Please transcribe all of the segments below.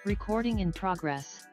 Recording in progress.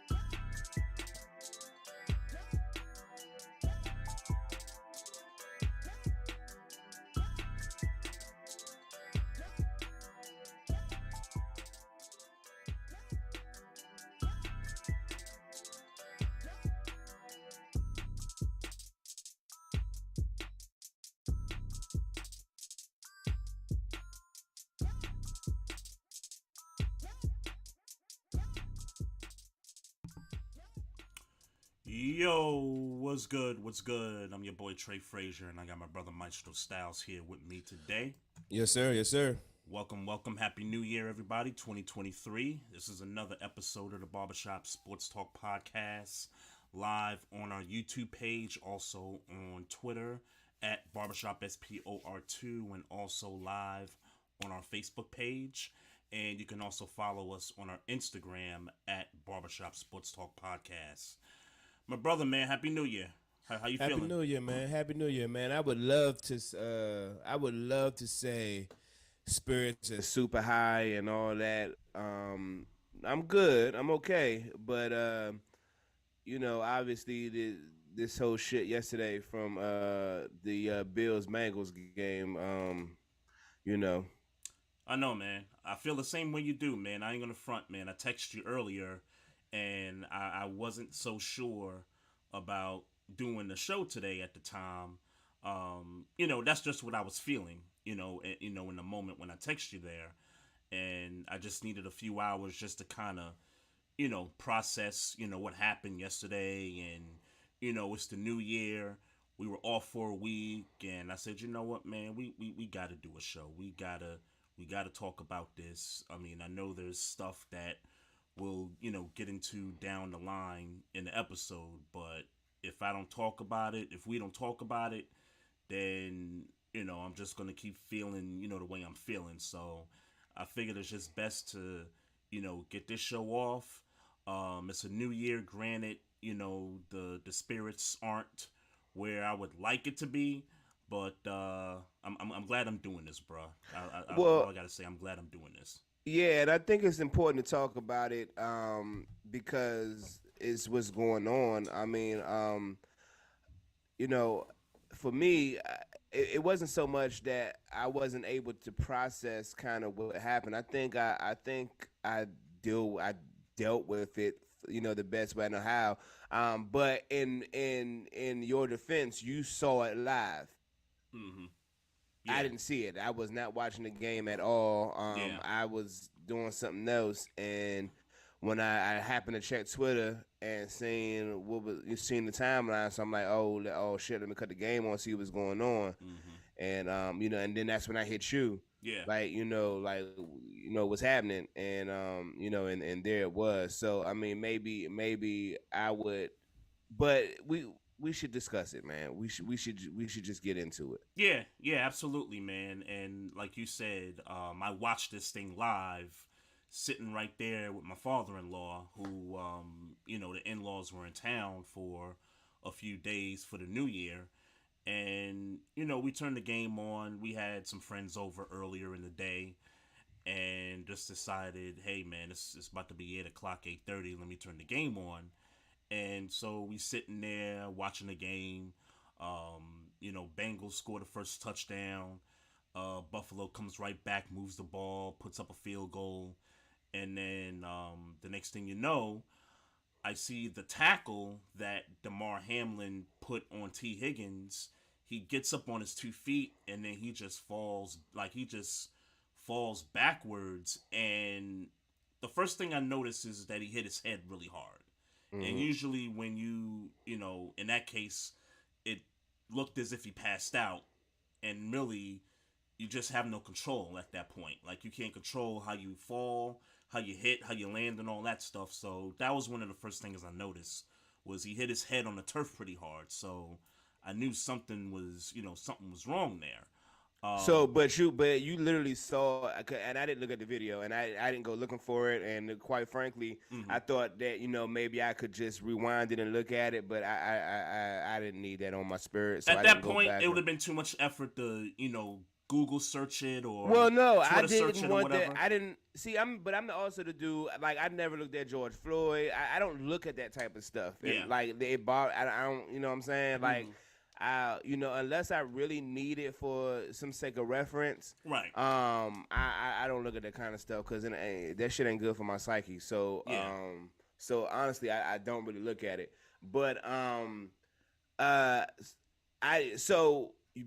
Yo, what's good? What's good? I'm your boy Trey Frazier, and I got my brother Maestro Styles here with me today. Yes, sir. Yes, sir. Welcome. Happy New Year, everybody, 2023. This is another episode of the Barbershop Sports Talk Podcast, live on our YouTube page, also on Twitter at Barbershop SPOR2, and also live on our Facebook page. And you can also follow us on our Instagram at Barbershop Sports Talk Podcast. My brother, man, Happy New Year. How you Happy feeling? New Year, man. Happy New Year, man. I would love to. I would love to say spirits are super high and all that. I'm good. I'm okay. But obviously this whole shit yesterday from the Bills Bengals game. You know. I know, man. I feel the same way you do, man. I ain't gonna front, man. I texted you earlier, and I wasn't so sure about doing the show today at the time. That's just what I was feeling. In the moment when I text you there, and I just needed a few hours just to kind of, process, what happened yesterday, and it's the new year. We were off for a week, and I said, you know what, man, we got to do a show. We got to talk about this. I mean, I know there's stuff that we'll, get into down the line in the episode, but if we don't talk about it, then, I'm just going to keep feeling, the way I'm feeling. So I figured it's just best to, get this show off. It's a new year, granted, the spirits aren't where I would like it to be, but I'm glad I'm doing this, bro. All I Well, gotta say, I'm glad I'm doing this. yeah, and I think it's important to talk about it because it's what's going on. I mean, you know, for me, it wasn't so much that I wasn't able to process kind of what happened. I dealt with it, the best way I know how. But in your defense, you saw it live. I Yeah, didn't see it. I was not watching the game at all. yeah, I was doing something else, and when I happened to check Twitter and seeing what was you seen the timeline, so I'm like, oh shit, let me cut the game on, see what's going on, and and then that's when I hit you, yeah. like what's happening, and and there it was. So I mean, maybe I would, but we should discuss it, man. We should just get into it. Yeah, absolutely, man. And like you said, I watched this thing live, sitting right there with my father-in-law, who, the in-laws were in town for a few days for the new year. And, we turned the game on. We had some friends over earlier in the day and just decided, hey, man, it's about to be 8 o'clock, 8:30. Let me turn the game on. And so we sitting there watching the game. Bengals score the first touchdown. Buffalo comes right back, moves the ball, puts up a field goal, and then the next thing you know, I see the tackle that Damar Hamlin put on T. Higgins. He gets up on his 2 feet, and then he just falls backwards. And the first thing I noticed is that he hit his head really hard. And Hmm. usually when in that case, it looked as if he passed out, and really you just have no control at that point. Like, you can't control how you fall, how you hit, how you land, and all that stuff. So that was one of the first things I noticed, was he hit his head on the turf pretty hard. So I knew something was wrong there. So, but you literally saw, and I didn't look at the video, and I didn't go looking for it, and quite frankly, I thought that maybe I could just rewind it and look at it, but I didn't need that on my spirit, so At I that didn't go point, back. it would have been too much effort to Google search it or Well, no, I Twitter search didn't it or want that. whatever? I didn't see. But I'm also the dude. Like I never looked at George Floyd. I don't look at that type of stuff. Yeah. And like they bought. I don't. You know what I'm saying? Like, unless I really need it for some sake of reference. Right. I don't look at that kind of stuff because that shit ain't good for my psyche. So Yeah. so honestly, I don't really look at it. But uh,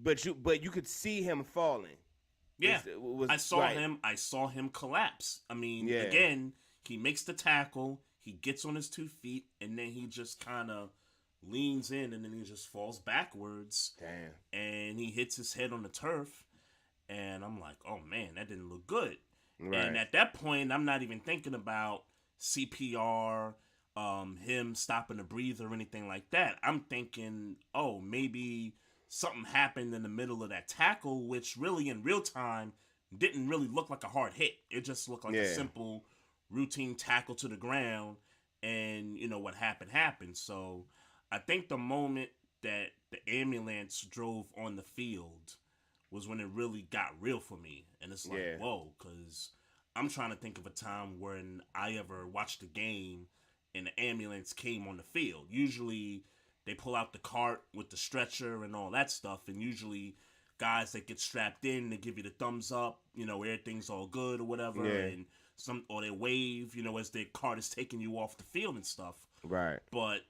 but you could see him falling. Yeah. Was I saw right. him. I saw him collapse. I mean, Yeah. again, he makes the tackle. He gets on his 2 feet, and then he just kind of leans in, and then he just falls backwards. Damn. And he hits his head on the turf. And I'm like, oh man, that didn't look good. Right. And at that point, I'm not even thinking about CPR, him stopping to breathe or anything like that. I'm thinking, oh, maybe something happened in the middle of that tackle, which really in real time didn't really look like a hard hit. It just looked like a simple routine tackle to the ground. And, what happened. So I think the moment that the ambulance drove on the field was when it really got real for me. And it's like, whoa, because I'm trying to think of a time when I ever watched a game and the ambulance came on the field. Usually they pull out the cart with the stretcher and all that stuff, and usually guys that get strapped in, they give you the thumbs up, everything's all good or whatever, and or they wave, as their cart is taking you off the field and stuff. Right. But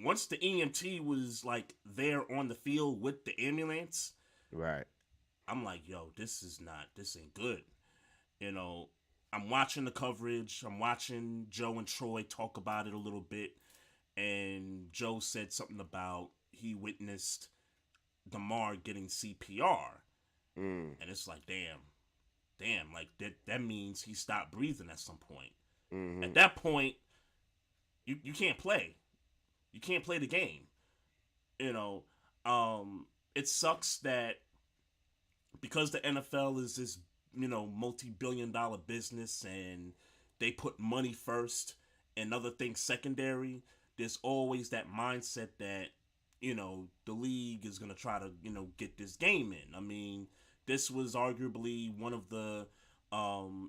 once the EMT was like there on the field with the ambulance, right, I'm like, yo, this ain't good. I'm watching the coverage. I'm watching Joe and Troy talk about it a little bit. And Joe said something about he witnessed Damar getting CPR. And it's like, damn, like that means he stopped breathing at some point. Mm-hmm. At that point, you can't play. You can't play the game. It sucks that because the NFL is this, multi-billion-dollar business and they put money first and other things secondary, there's always that mindset that, the league is going to try to, get this game in. I mean, this was arguably one of the,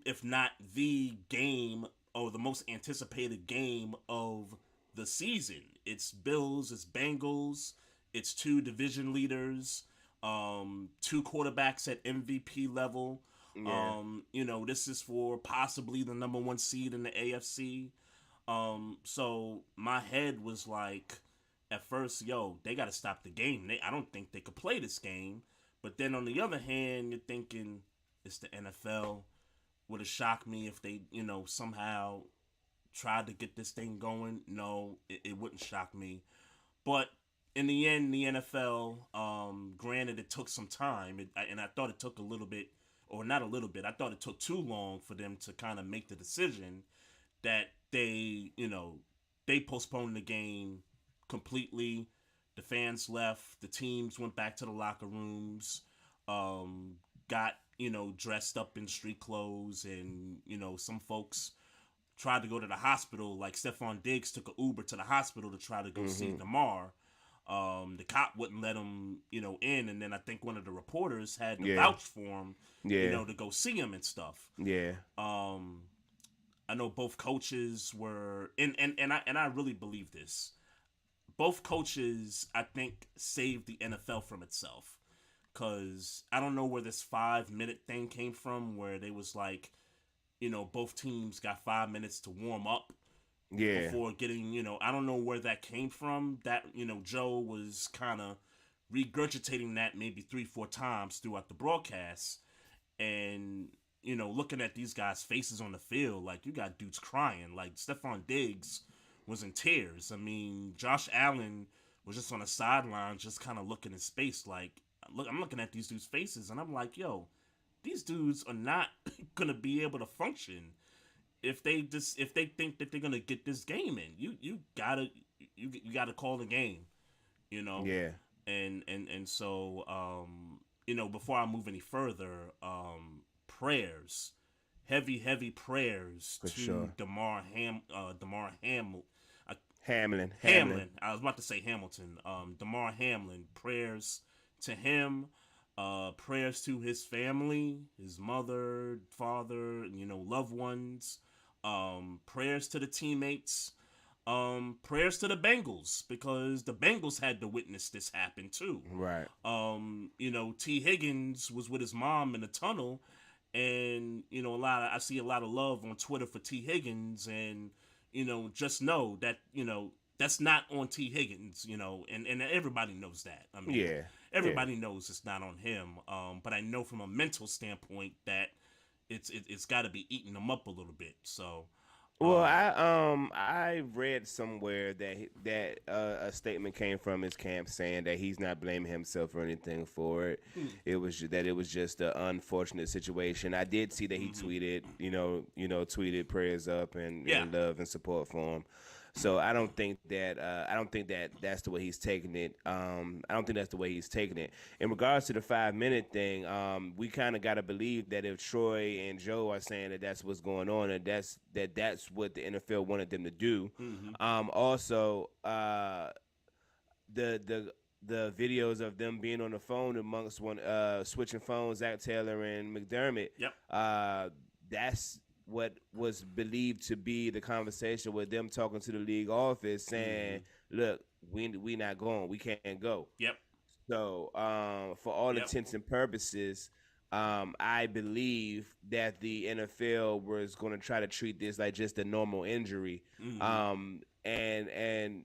if not the game or the most anticipated game of the season. It's Bills, it's Bengals, it's 2 division leaders, 2 quarterbacks at MVP level. Yeah. This is for possibly the number 1 seed in the AFC. So my head was like, at first, they got to stop the game. I don't think they could play this game. But then on the other hand, you're thinking it's the NFL. Would it shock me if they, somehow tried to get this thing going? No, it wouldn't shock me. But in the end, the NFL, granted, it took some time, and I thought it took a little bit, or not a little bit, I thought it took too long for them to kind of make the decision that they postponed the game completely. The fans left, the teams went back to the locker rooms, got, dressed up in street clothes, and, some folks tried to go to the hospital. Like Stephon Diggs took an Uber to the hospital to try to go see Damar. The cop wouldn't let him, in, and then I think one of the reporters had to vouch for him, to go see him and stuff. Yeah. I know both coaches were, and I really believe this. Both coaches, I think, saved the NFL from itself. Because I don't know where this 5-minute thing came from, where they was like, both teams got 5 minutes to warm up before getting, I don't know where that came from. That, Joe was kind of regurgitating that maybe 3-4 times throughout the broadcast. And, looking at these guys' faces on the field, like, you got dudes crying. Like, Stephon Diggs was in tears. I mean, Josh Allen was just on the sideline, just kind of looking in space. Like, I'm looking at these dudes' faces, and I'm like, yo, these dudes are not gonna be able to function if they think that they're gonna get this game in. You gotta call the game, Yeah. And so before I move any further, prayers, heavy prayers For to sure. Damar Hamlin. Hamlin. I was about to say Hamilton. Damar Hamlin. Prayers to him. Prayers to his family, his mother, father, loved ones. Prayers to the teammates. Prayers to the Bengals because the Bengals had to witness this happen too. Right. T. Higgins was with his mom in the tunnel, and I see a lot of love on Twitter for T. Higgins, and just know that that's not on T. Higgins, and everybody knows that. I mean, Yeah. everybody knows it's not on him. But I know from a mental standpoint that it's got to be eating him up a little bit. So. Well, I read somewhere that a statement came from his camp saying that he's not blaming himself or anything for it. It was that it was just an unfortunate situation. I did see that he tweeted, tweeted prayers up and love and support for him. So I don't think that that's the way he's taking it. I don't think that's the way he's taking it. In regards to the 5-minute thing, we kind of got to believe that if Troy and Joe are saying that that's what's going on and that's what the NFL wanted them to do. Also, the videos of them being on the phone amongst switching phones, Zach Taylor and McDermott. Yep. That's what was believed to be the conversation with them talking to the league office saying, look, we not going. We can't go. Yep. So for all intents and purposes, I believe that the NFL was going to try to treat this like just a normal injury. And in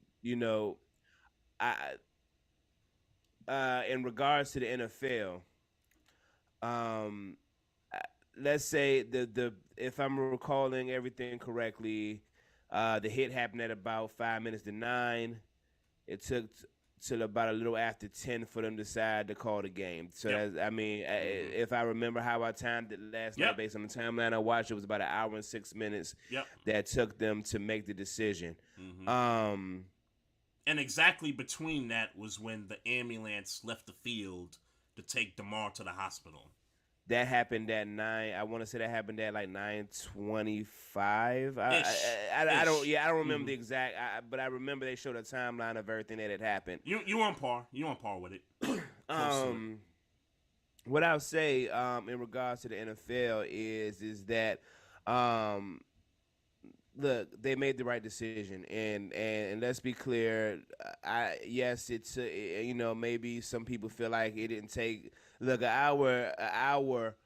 regards to the NFL, let's say the if I'm recalling everything correctly, the hit happened at about 5 minutes to 9. It took till about a little after 10 for them to decide to call the game. So if I remember how I timed it last night based on the timeline I watched, it was about an hour and 6 minutes that took them to make the decision. And exactly between that was when the ambulance left the field to take Damar to the hospital. That happened at 9. I want to say that happened at like 9:25. I don't remember the exact. But I remember they showed a timeline of everything that had happened. You on par. You on par with it. What I'll say in regards to the NFL is that look, they made the right decision, and let's be clear. It's maybe some people feel like it didn't take an hour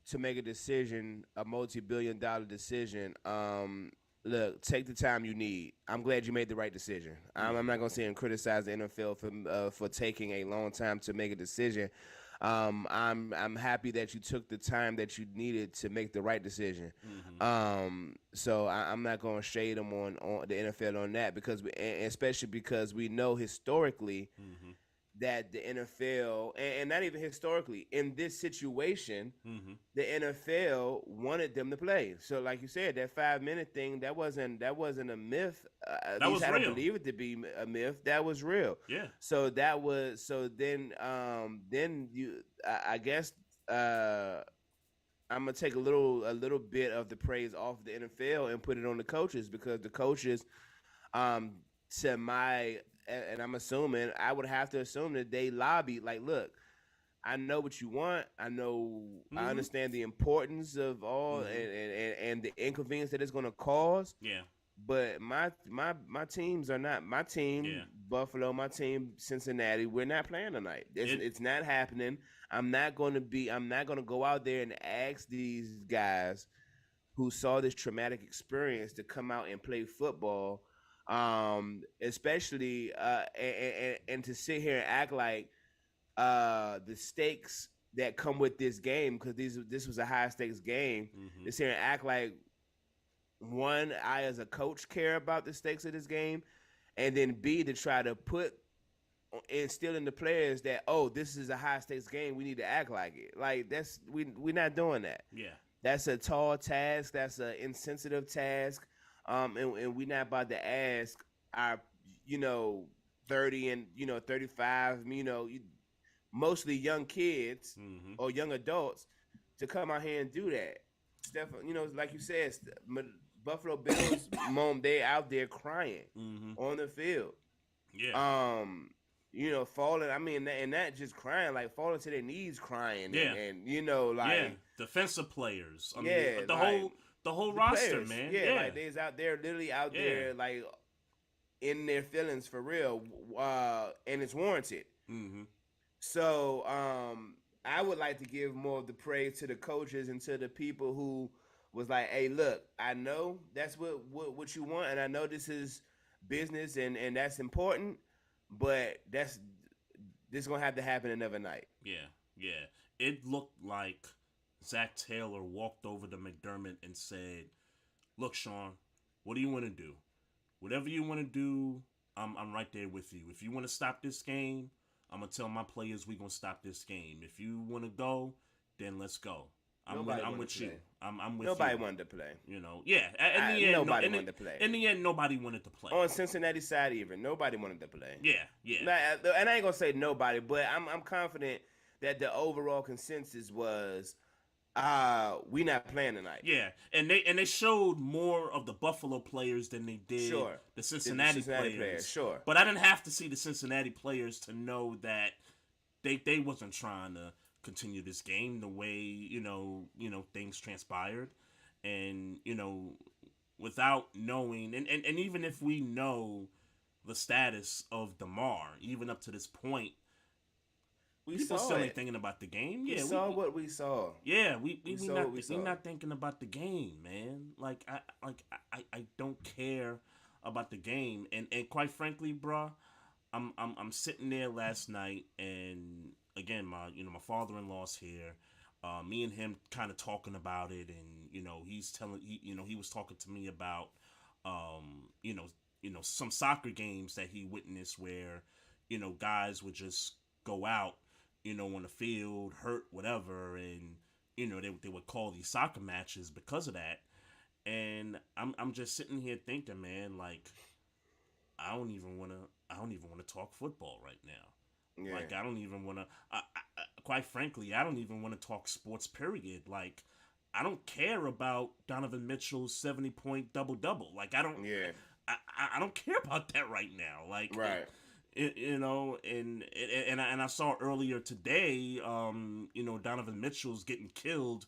to make a decision, a multi-billion-dollar decision. Look, take the time you need. I'm glad you made the right decision. I'm not gonna say and criticize the NFL for taking a long time to make a decision. I'm happy that you took the time that you needed to make the right decision. So I'm not going to shade them on the NFL on that especially because we know historically that the NFL and not even historically in this situation, the NFL wanted them to play. So like you said, that 5-minute thing that wasn't a myth. That was real. I don't believe it to be a myth. That was real. Yeah. So then I guess I'm gonna take a little bit of the praise off the NFL and put it on the coaches because the coaches, and I'm assuming I would have to assume that they lobbied like, look, I know what you want. I know I understand the importance of all and the inconvenience that it's going to cause. Yeah. But my teams are not my team. Yeah. Buffalo, my team, Cincinnati. We're not playing tonight. It's not happening. I'm not going to go out there and ask these guys who saw this traumatic experience to come out and play football. Especially and to sit here and act like the stakes that come with this game, because this was a high stakes game. To sit here and act like one, I as a coach care about the stakes of this game, and then B, to try to instill in the players that this is a high stakes game. We need to act like it. Like we're not doing that. Yeah, that's a tall task. That's an insensitive task. And we're not about to ask our, 30 and 35, mostly young kids or young adults to come out here and do that. Like you said, Buffalo Bills, mom, they out there crying on the field. Yeah. falling. I mean, and not just crying, like falling to their knees, crying, Yeah, and yeah. like Defensive players. I mean, yeah, the like whole the roster, players, man. yeah, Yeah, like they's out there, literally out yeah. there, like in their feelings for real, and it's warranted. Mm-hmm. So, I would like to give more of the praise to the coaches and to the people who was like, "Hey, look, I know that's what you want, and I know this is business, and that's important, but this gonna have to happen another night." Yeah, yeah. It looked like Zach Taylor walked over to McDermott and said, "Look, Sean, what do you want to do? Whatever you want to do, I'm right there with you. If you want to stop this game, I'm gonna tell my players we gonna stop this game. If you want to go, then let's go. Nobody I'm wanted with to you. play. I'm with Nobody you. wanted to play. Yeah. In the end, Nobody wanted to play. in the end, nobody wanted to play. On Cincinnati side, even nobody wanted to play. Yeah, yeah, And I ain't gonna say nobody, but I'm confident that the overall consensus was, we not playing tonight. yeah. And they showed more of the Buffalo players than they did Sure. the Cincinnati players. Sure. But I didn't have to see the Cincinnati players to know that they wasn't trying to continue this game the way things transpired, and without knowing, and even if we know the status of Damar, even up to this point, We people saw still ain't it. thinking about the game. We Yeah, saw what we saw. yeah, We we saw not what we saw. we not thinking about the game, man. I don't care about the game, and quite frankly, bruh, I'm sitting there last night, and again, my father-in-law's here. Me and him kind of talking about it, and he was talking to me about um you know some soccer games that he witnessed where guys would just go out on the field hurt whatever, and they would call these soccer matches because of that. And I'm just sitting here thinking, man, like I don't even want to. I don't even want to talk football right now. Yeah. Like I don't even want to. Quite frankly, I don't even want to talk sports. Period. Like I don't care about Donovan Mitchell's 70-point double double. Like I don't. Yeah. I don't care about that right now. Like Right. and I saw earlier today, Donovan Mitchell's getting killed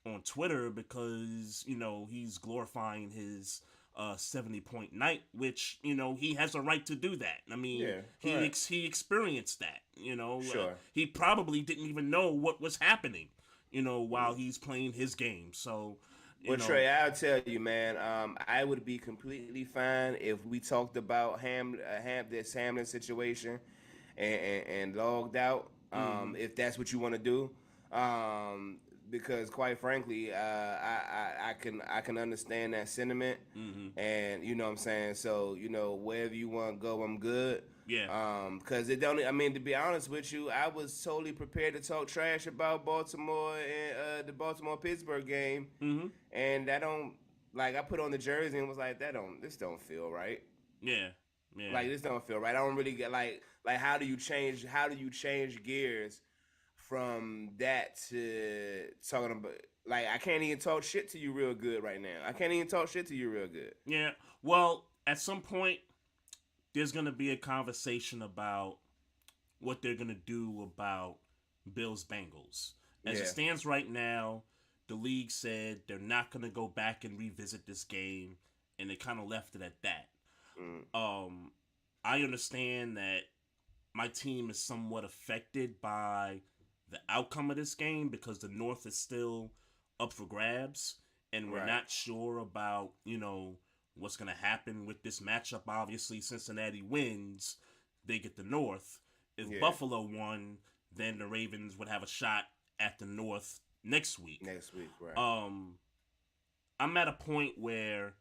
on Twitter because he's glorifying his 70-point night, which he has a right to do that. I mean, Yeah, he right. he experienced that. Sure. He probably didn't even know what was happening. While he's playing his game. So. Well, Trey, I'll tell you, man. I would be completely fine if we talked about this Hamlin situation and logged out. If that's what you want to do, because quite frankly, I can understand that sentiment, and you know what I'm saying. So wherever you want to go, I'm good. Yeah. Because it don't. I mean, to be honest with you, I was totally prepared to talk trash about Baltimore and the Baltimore-Pittsburgh game, and I don't like. I put on the jersey and was like, this don't feel right. Yeah. Yeah. Like this don't feel right. I don't really get like how do you change gears from that to talking about, like, I can't even talk shit to you real good right now. I can't even talk shit to you real good. Yeah. Well, at some point, there's going to be a conversation about what they're going to do about Bills Bengals. As it stands right now, the league said they're not going to go back and revisit this game, and they kind of left it at that. I understand that my team is somewhat affected by the outcome of this game because the North is still up for grabs, and we're not sure about, what's going to happen with this matchup. Obviously, Cincinnati wins, they get the North. If Buffalo won, then the Ravens would have a shot at the North next week. Right. I'm at a point where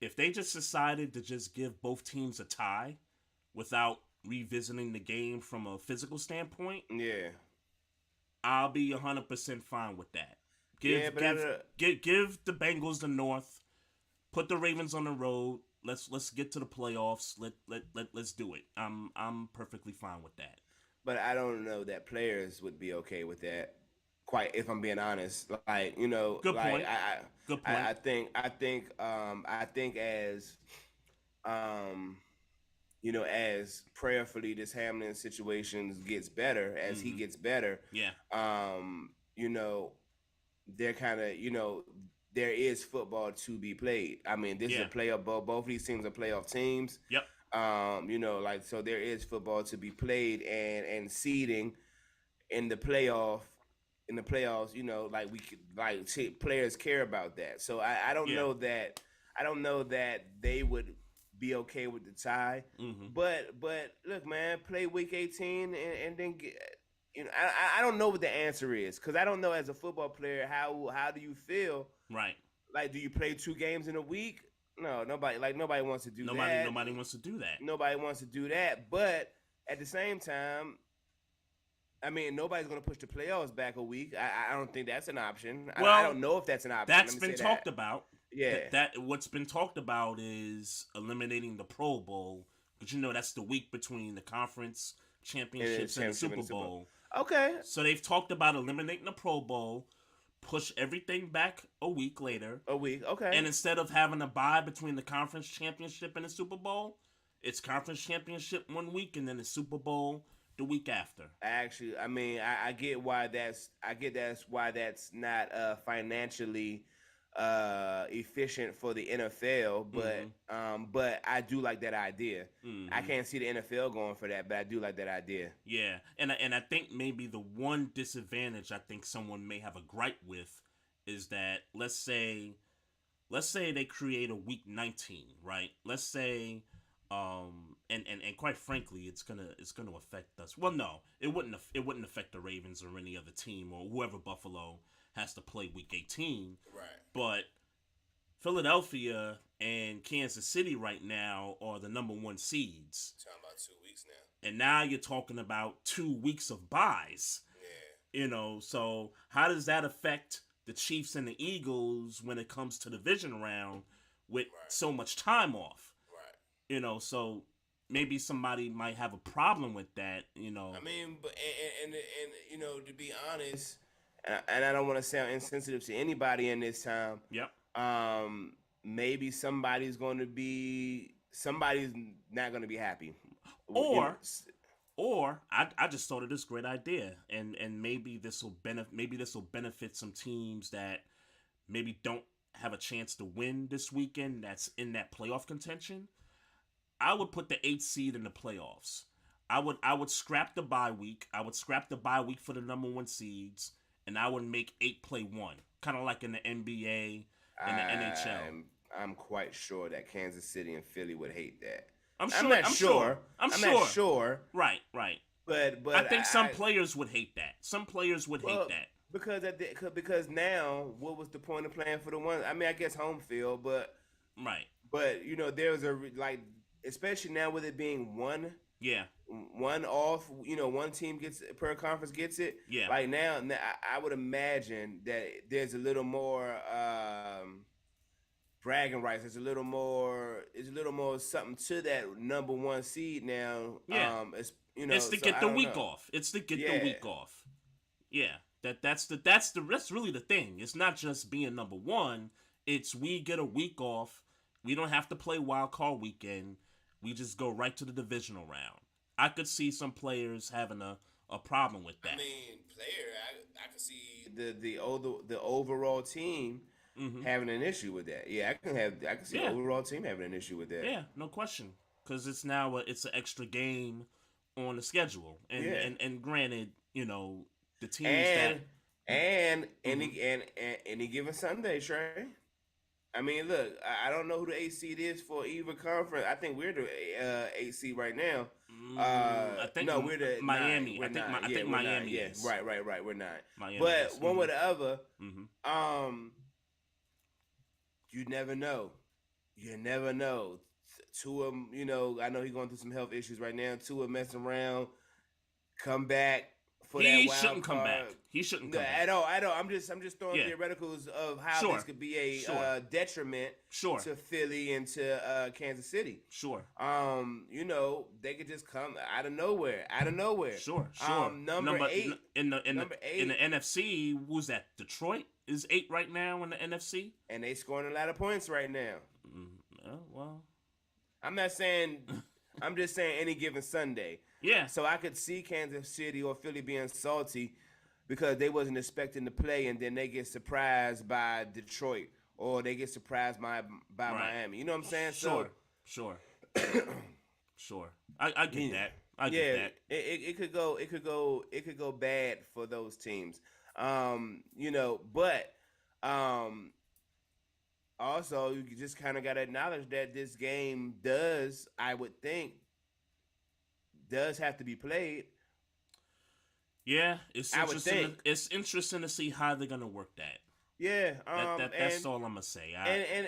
if they just decided to just give both teams a tie without revisiting the game from a physical standpoint, I'll be 100% fine with that. Give the Bengals the North. Put the Ravens on the road. Let's get to the playoffs. Let's do it. I'm perfectly fine with that. But I don't know that players would be okay with that. Quite, if I'm being honest, like Good like point. Good point. I think as as prayerfully this Hamlin situation gets better, as he Mm-hmm. gets better, Yeah. you know, they're kind of, there is football to be played. I mean, this is a Yeah. playoff. Both of these teams are playoff teams. Yep. Like, so there is football to be played, and seeding in the playoff in the playoffs. Like we could, like players care about that. So I don't Yeah. know that they would be okay with the tie. Mm-hmm. But look, man, play week 18 and then get. I don't know what the answer is, because I don't know, as a football player, how do you feel? Right. Like, do you play 2 games in a week? No, nobody wants to do Nobody. that. Nobody wants to do that. Nobody wants to do that. But at the same time, I mean, nobody's going to push the playoffs back a week. I don't think that's an option. I Well, don't know if that's an option. that's Let me been say talked that. about. Yeah. That what's been talked about is eliminating the Pro Bowl, but that's the week between the conference championships and the Super Bowl. Okay. So they've talked about eliminating the Pro Bowl, push everything back a week later. A week. Okay. And instead of having a bye between the conference championship and the Super Bowl, it's conference championship one week and then the Super Bowl the week after. Actually, I mean, I get why that's not financially efficient for the NFL, but I do like that idea. Mm-hmm. I can't see the NFL going for that, but I do like that idea. Yeah, and I think maybe the one disadvantage I think someone may have a gripe with is that let's say they create a week 19, right? Let's say and quite frankly, it's gonna affect us. Well, no, it wouldn't affect the Ravens or any other team or whoever Buffalo has to play week 18. Right. But Philadelphia and Kansas City right now are the number one seeds. Talking about 2 weeks now. And now you're talking about 2 weeks of buys. Yeah. So how does that affect the Chiefs and the Eagles when it comes to the division round with so much time off? Right. So maybe somebody might have a problem with that, I mean, but and to be honest, and I don't want to sound insensitive to anybody in this time. Yep. Maybe somebody's not going to be happy. Or I just thought of this great idea, and maybe this will benefit some teams that maybe don't have a chance to win this weekend. That's in that playoff contention. I would put the 8th seed in the playoffs. I would scrap the bye week. I would scrap the bye week for the number 1 seeds, and I would make 8 play 1, kind of like in the NBA and the NHL. I'm quite sure that Kansas City and Philly would hate that. I'm not sure. Not sure. Right. But I think some players would hate that. Some players would hate that. Because now, what was the point of playing for the one? I mean, I guess home field, but right. But there's especially now with it being one off. One team per conference gets it. Yeah. Like now I would imagine that there's a little more bragging rights. There's a little more something to that number 1 seed now. Yeah. It's to get the week off. It's to get the week off. Yeah. That's really the thing. It's not just being number 1. It's we get a week off. We don't have to play wild card weekend. We just go right to the divisional round. I could see some players having a problem with that. I mean, I could see the overall team having an issue with that. Yeah, I can see the overall team having an issue with that. Yeah, no question. Because it's now it's an extra game on the schedule, and granted, the teams any given Sunday, Trey. I mean, look, I don't know who the 8th seed is for either conference. I think we're the 8th seed right now. I think we're the Miami. 9. I think Miami is. Right. We're 9. Miami but is. One way or the other, you never know. Two of them, I know he's going through some health issues right now. Two of them messing around, come back. He shouldn't come back. He shouldn't come back at all. I'm just throwing theoreticals of how this could be a detriment to Philly and to Kansas City. Sure. They could just come out of nowhere. Sure. Number 8 in the NFC. Who's that? Detroit is 8 right now in the NFC, and they scoring a lot of points right now. Well, I'm not saying I'm just saying any given Sunday. Yeah. So I could see Kansas City or Philly being salty because they wasn't expecting to play, and then they get surprised by Detroit or they get surprised by Right. Miami. You know what I'm saying? So Sure. Sure. Sure. I get yeah, that. I get yeah, that. it could go bad for those teams. But um, also you just kind of got to acknowledge that this game does, I would think, does have to be played. Yeah, it's I would interesting. think. It's interesting to see how they're gonna work that. Yeah. That's all I'm gonna say.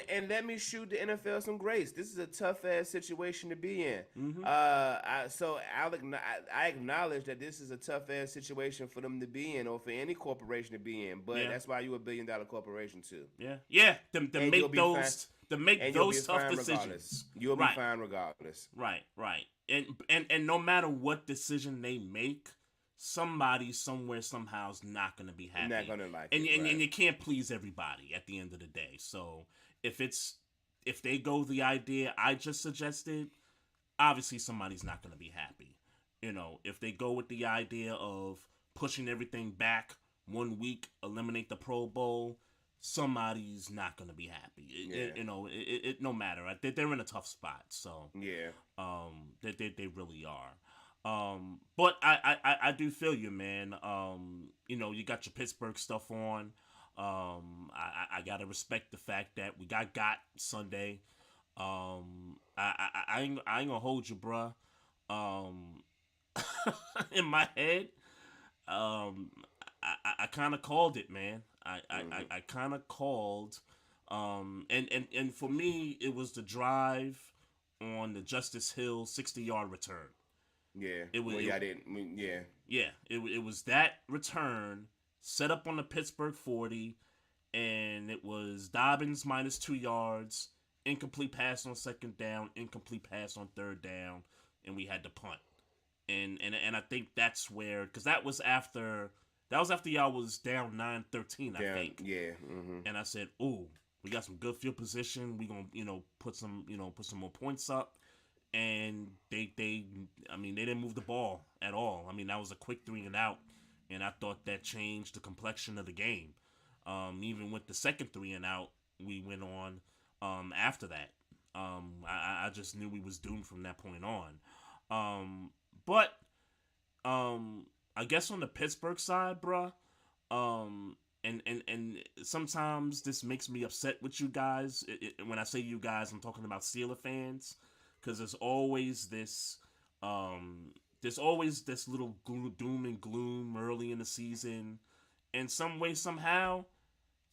And let me shoot the NFL some grace. This is a tough ass situation to be in. Mm-hmm. I acknowledge that this is a tough ass situation for them to be in, or for any corporation to be in. But Yeah. that's why you a $1 billion corporation too. Yeah. Yeah. To And you'll make be those to make And you'll be those tough fine decisions. regardless. You'll be Right. fine regardless. Right. Right. And no matter what decision they make, somebody somewhere somehow is not gonna be happy. Not gonna like and it. and, Right. and you can't please everybody at the end of the day. So if they go the idea I just suggested, obviously somebody's not gonna be happy. If they go with the idea of pushing everything back 1 week, eliminate the Pro Bowl, somebody's not gonna be happy. No matter. They're in a tough spot. So Yeah. they really are. But I do feel you, man. You got your Pittsburgh stuff on. I gotta respect the fact that we got Sunday. I ain't gonna hold you, bruh. In my head, um, I kind of called it, man. I kind of called. And for me, it was the drive on the Justice Hill 60-yard return. Yeah. It was. I didn't. Yeah. Yeah, it was that return set up on the Pittsburgh 40, and it was Dobbins minus 2 yards, incomplete pass on second down, incomplete pass on third down, and we had to punt. And I think that's where, because that was after y'all was down 9-13, I think. Yeah. Mm-hmm. And I said, "Ooh, we got some good field position. We gonna put some more points up." And they didn't move the ball at all. I mean, that was a quick 3-and-out, and I thought that changed the complexion of the game. Even with the second 3-and-out, we went on after that. I just knew we was doomed from that point on. But I guess on the Pittsburgh side, bruh, and sometimes this makes me upset with you guys. When I say you guys, I'm talking about Steeler fans. Because there's always this little doom and gloom early in the season, and some way somehow,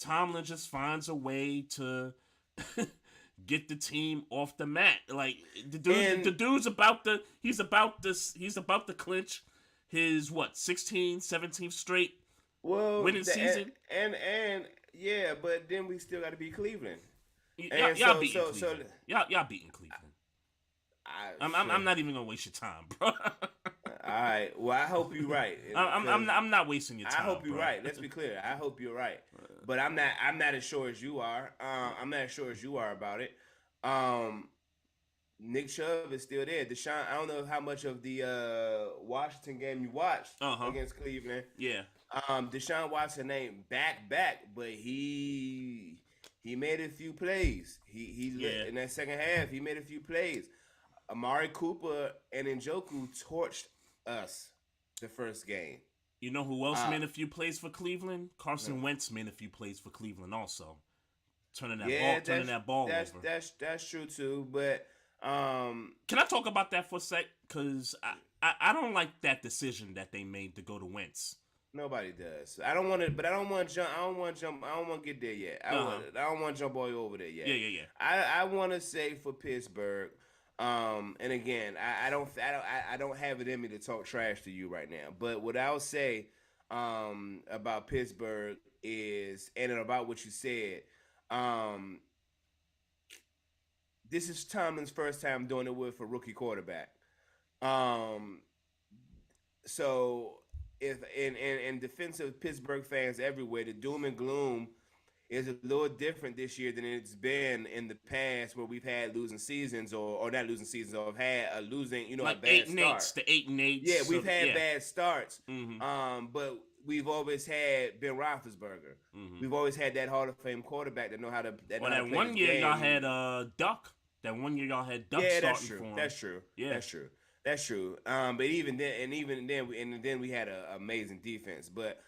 Tomlin just finds a way to get the team off the mat. Like the dude's about to clinch his 17th straight winning season. And yeah, but then we still got to beat Cleveland. Y'all beating Cleveland. Y'all beating Cleveland. I'm not even gonna waste your time, bro. All right. Well, I hope you're right. I'm not wasting your time. I hope you're bro. right. Let's be clear. I hope you're right. But I'm not as sure as you are. I'm not as sure as you are about it. Nick Chubb is still there. Deshaun, I don't know how much of the Washington game you watched against Cleveland. Yeah. Deshaun Watson ain't back, but he made a few plays. In that second half, he made a few plays. Amari Cooper and Njoku torched us the first game. You know who else made a few plays for Cleveland? Carson Wentz made a few plays for Cleveland also. Turning that ball over. That's true too, but can I talk about that for a sec? Because I don't like that decision that they made to go to Wentz. Nobody does. I don't want to get there yet. I don't want to jump all over there yet. Yeah. I want to say for Pittsburgh. And again, I don't have it in me to talk trash to you right now. But what I'll say about Pittsburgh is, and about what you said, this is Tomlin's first time doing it with a rookie quarterback. So if in defense of Pittsburgh fans everywhere, the doom and gloom is a little different this year than it's been in the past, where we've had losing seasons, or not losing seasons, or have had a losing, a Like bad start. the 8-8. Yeah, So we've had yeah. bad starts, Mm-hmm. but we've always had Ben Roethlisberger. Mm-hmm. We've always had that Hall of Fame quarterback that know how to Well, play that this one year game. y'all had Duck. That one year y'all had Duck Yeah, starting for him. That's true. Yeah. That's true. That's true. But even then, we had an amazing defense. But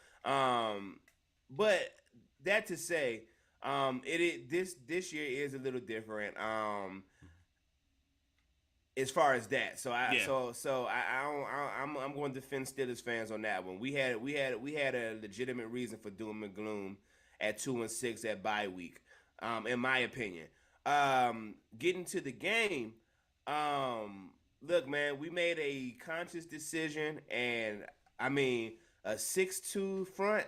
that to say, this year is a little different. As far as that, I'm going to defend Steelers fans on that one. We had a legitimate reason for doom and gloom at 2-6 at bye week, in my opinion. Getting to the game, look, man, we made a conscious decision, and I mean a 6-2 front.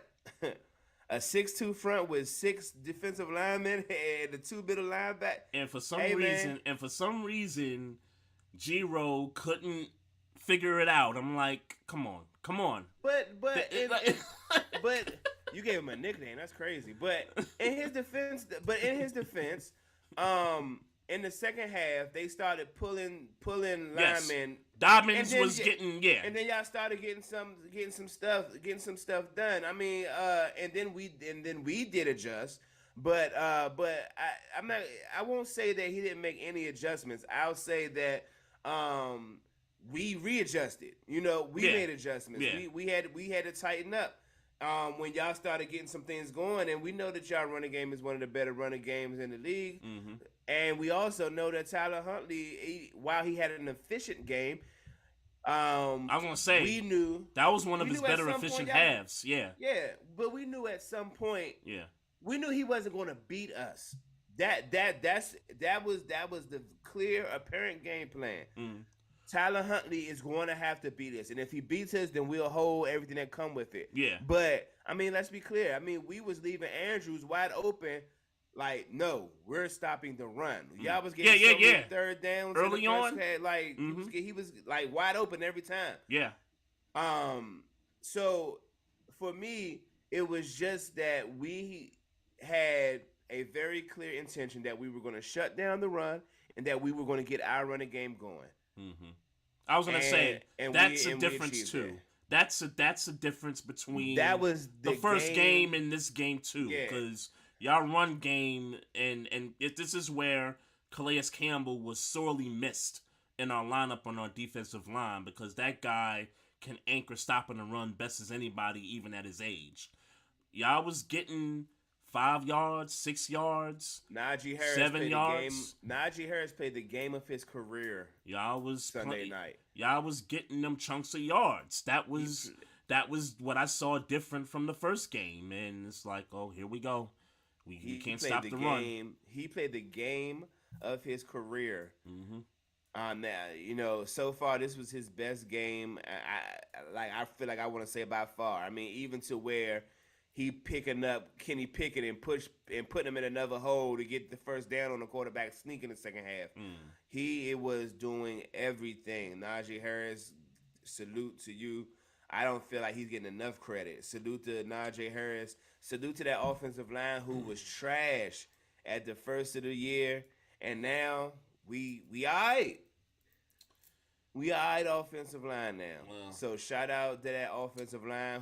A 6-2 front with 6 defensive linemen and the 2 middle linebackers. And for some reason, Giro couldn't figure it out. I'm like, come on. But you gave him a nickname. That's crazy. But in his defense, in the second half, they started pulling linemen. Dobbins was getting and then y'all started getting some stuff done. I mean, and then we did adjust. But I won't say that he didn't make any adjustments. I'll say that we readjusted. We made adjustments. Yeah. We had to tighten up when y'all started getting some things going, and we know that y'all running game is one of the better running games in the league. Mm-hmm. And we also know that Tyler Huntley, while he had an efficient game, I was gonna say we knew that was one of his better efficient halves. Yeah. Yeah, but we knew at some point. Yeah. We knew he wasn't going to beat us. That was the clear, apparent game plan. Mm. Tyler Huntley is going to have to beat us, and if he beats us, then we'll hold everything that come with it. Yeah. But I mean, let's be clear. I mean, we was leaving Andrews wide open. Like, no, we're stopping the run. Y'all was getting many third downs early on. Like he was like wide open every time. Yeah. So for me, it was just that we had a very clear intention that we were going to shut down the run and that we were going to get our running game going. Mm-hmm. I was going to say that's a difference too. That's a difference between that was the first game and this game too, because y'all run game and this is where Calais Campbell was sorely missed in our lineup on our defensive line, because that guy can anchor stopping the run best as anybody, even at his age. Y'all was getting 5 yards, 6 yards, Najee Harris 7 yards. Najee Harris played the game of his career. Y'all was Sunday night. Y'all was getting them chunks of yards. That was what I saw different from the first game, and it's like, oh, here we go. We can't stop the run. He played the game of his career. Mm-hmm. Now, so far this was his best game. I feel like I want to say by far. I mean, even to where he picking up Kenny Pickett and putting him in another hole to get the first down on the quarterback sneak in the second half. He was doing everything. Najee Harris, salute to you. I don't feel like he's getting enough credit. Salute to Najee Harris. Salute to that offensive line who was trash at the first of the year, and now we all right. We all right offensive line now. Wow. So shout out to that offensive line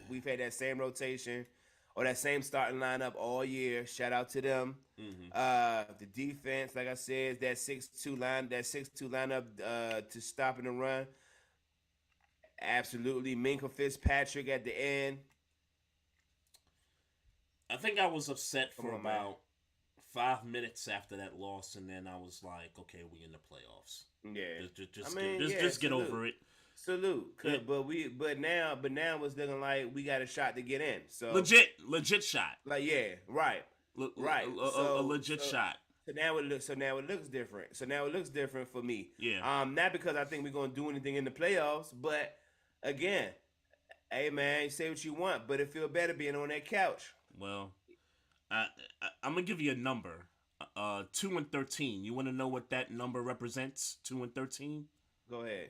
we've had that same rotation or that same starting lineup all year. Shout out to them. Mm-hmm. The defense, like I said, that 6-2 lineup to stopping the run. Absolutely. Minkah Fitzpatrick at the end. I think I was upset for about 5 minutes after that loss, and then I was like, okay, we in the playoffs. Yeah. Just get over it. Salute. Yeah. But now it's looking like we got a shot to get in. So legit shot. Like, yeah, right. Right. A legit shot. So now it looks different. So now it looks different for me. Yeah. Not because I think we're gonna do anything in the playoffs, but again, hey man, you say what you want, but it feel better being on that couch. Well, I'm gonna give you a number. 2-13. You want to know what that number represents? 2-13. Go ahead.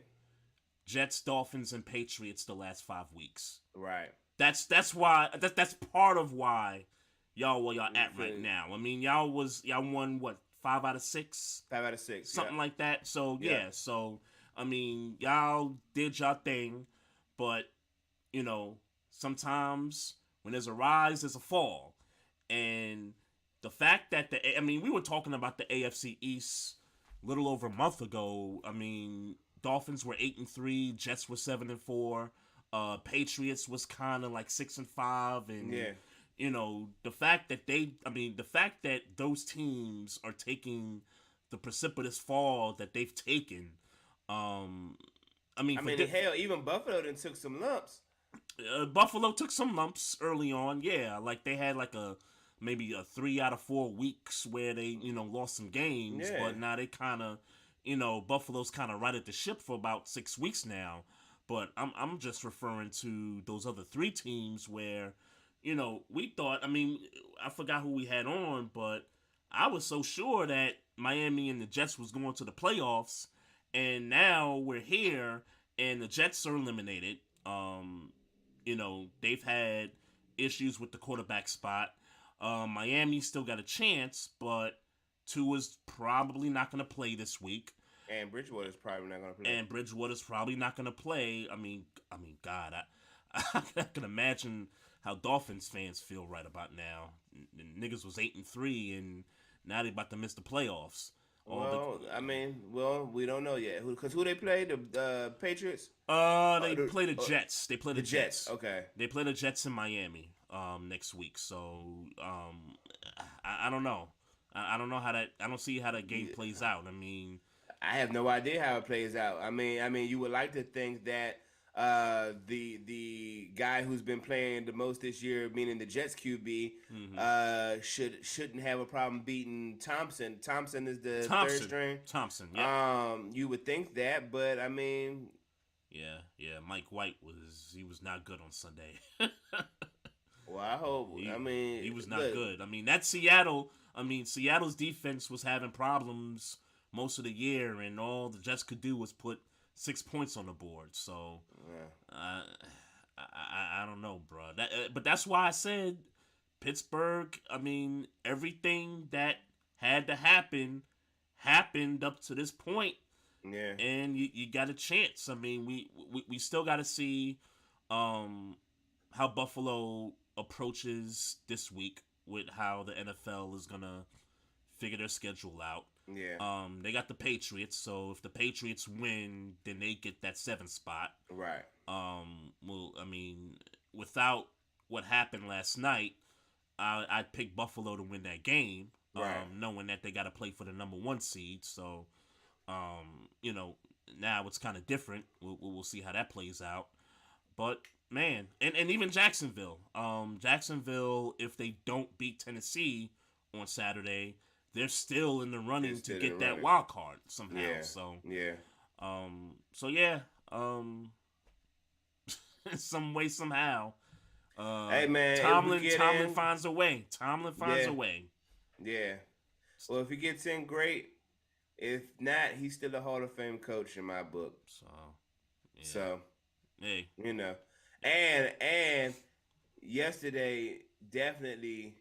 Jets, Dolphins, and Patriots the last 5 weeks. Right. That's why. That's part of why y'all where y'all at right now. I mean, y'all won what, 5 out of 6, 5 out of 6, something yeah. like that. So Yeah. yeah, so I mean, y'all did y'all thing, but you know, sometimes when there's a rise, there's a fall, and the fact that we were talking about the AFC East a little over a month ago. I mean, Dolphins were 8-3, Jets were 7-4, Patriots was kind of like 6-5, and Yeah. the fact that those teams are taking the precipitous fall that they've taken. Um, I mean, I mean, hell, even Buffalo done took some lumps. Buffalo took some lumps early on. Yeah, like they had like a maybe a 3 out of 4 weeks where they lost some games, Yeah. but now they kind of Buffalo's kind of righted the ship for about 6 weeks now. But I'm just referring to those other 3 teams where we thought. I mean, I forgot who we had on, but I was so sure that Miami and the Jets was going to the playoffs, and now we're here and the Jets are eliminated. They've had issues with the quarterback spot. Miami still got a chance, but Tua's probably not going to play this week. And Bridgewater's probably not going to play. And Bridgewater's probably not going to play. God, I can imagine how Dolphins fans feel right about now. Niggas was 8-3, and now they about to miss the playoffs. We don't know yet. Because who they play? The Patriots? They play the Jets. They play the Jets. Okay. They play the Jets in Miami next week. So I don't know. I don't know how that. I don't see how that game plays out. I mean, I have no idea how it plays out. I mean, you would like to think that the guy who's been playing the most this year, meaning the Jets QB, shouldn't have a problem beating Thompson. Thompson is the third string. Thompson, yeah. You would think that, but I mean, yeah. Mike White was not good on Sunday. Well, I hope. He was not good. I mean, that Seattle's defense was having problems most of the year, and all the Jets could do was put 6 points on the board. So, I don't know, bro. But that's why I said Pittsburgh. I mean, everything that had to happen happened up to this point. Yeah. And you got a chance. I mean, we still got to see how Buffalo approaches this week with how the NFL is gonna figure their schedule out. Yeah. They got the Patriots, so if the Patriots win, then they get that 7th spot. Right. Well, I mean, without what happened last night, I'd pick Buffalo to win that game. Right. Knowing that they got to play for the number 1 seed. So, now it's kind of different. We'll see how that plays out. But man, and even Jacksonville. Jacksonville, if they don't beat Tennessee on Saturday, they're still in the running to get that wild card somehow. Yeah. So yeah. Some way, somehow. Hey man, Tomlin finds a way. Tomlin finds a way. Yeah. Well, if he gets in, great. If not, he's still a Hall of Fame coach in my book. So, hey, and yesterday definitely.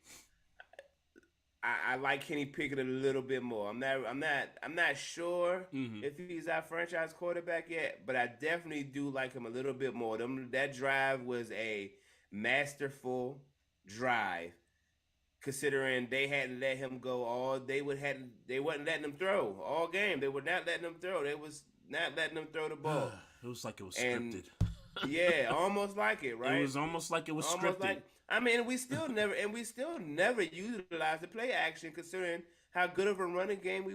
I like Kenny Pickett a little bit more. I'm not sure if he's our franchise quarterback yet, but I definitely do like him a little bit more. That drive was a masterful drive, considering they hadn't let him go they wasn't letting him throw all game. They were not letting him throw. They was not letting him throw the ball. It was like it was scripted. Yeah, almost like it, right? It was almost like it was scripted. We still never utilized the play action, considering how good of a running day we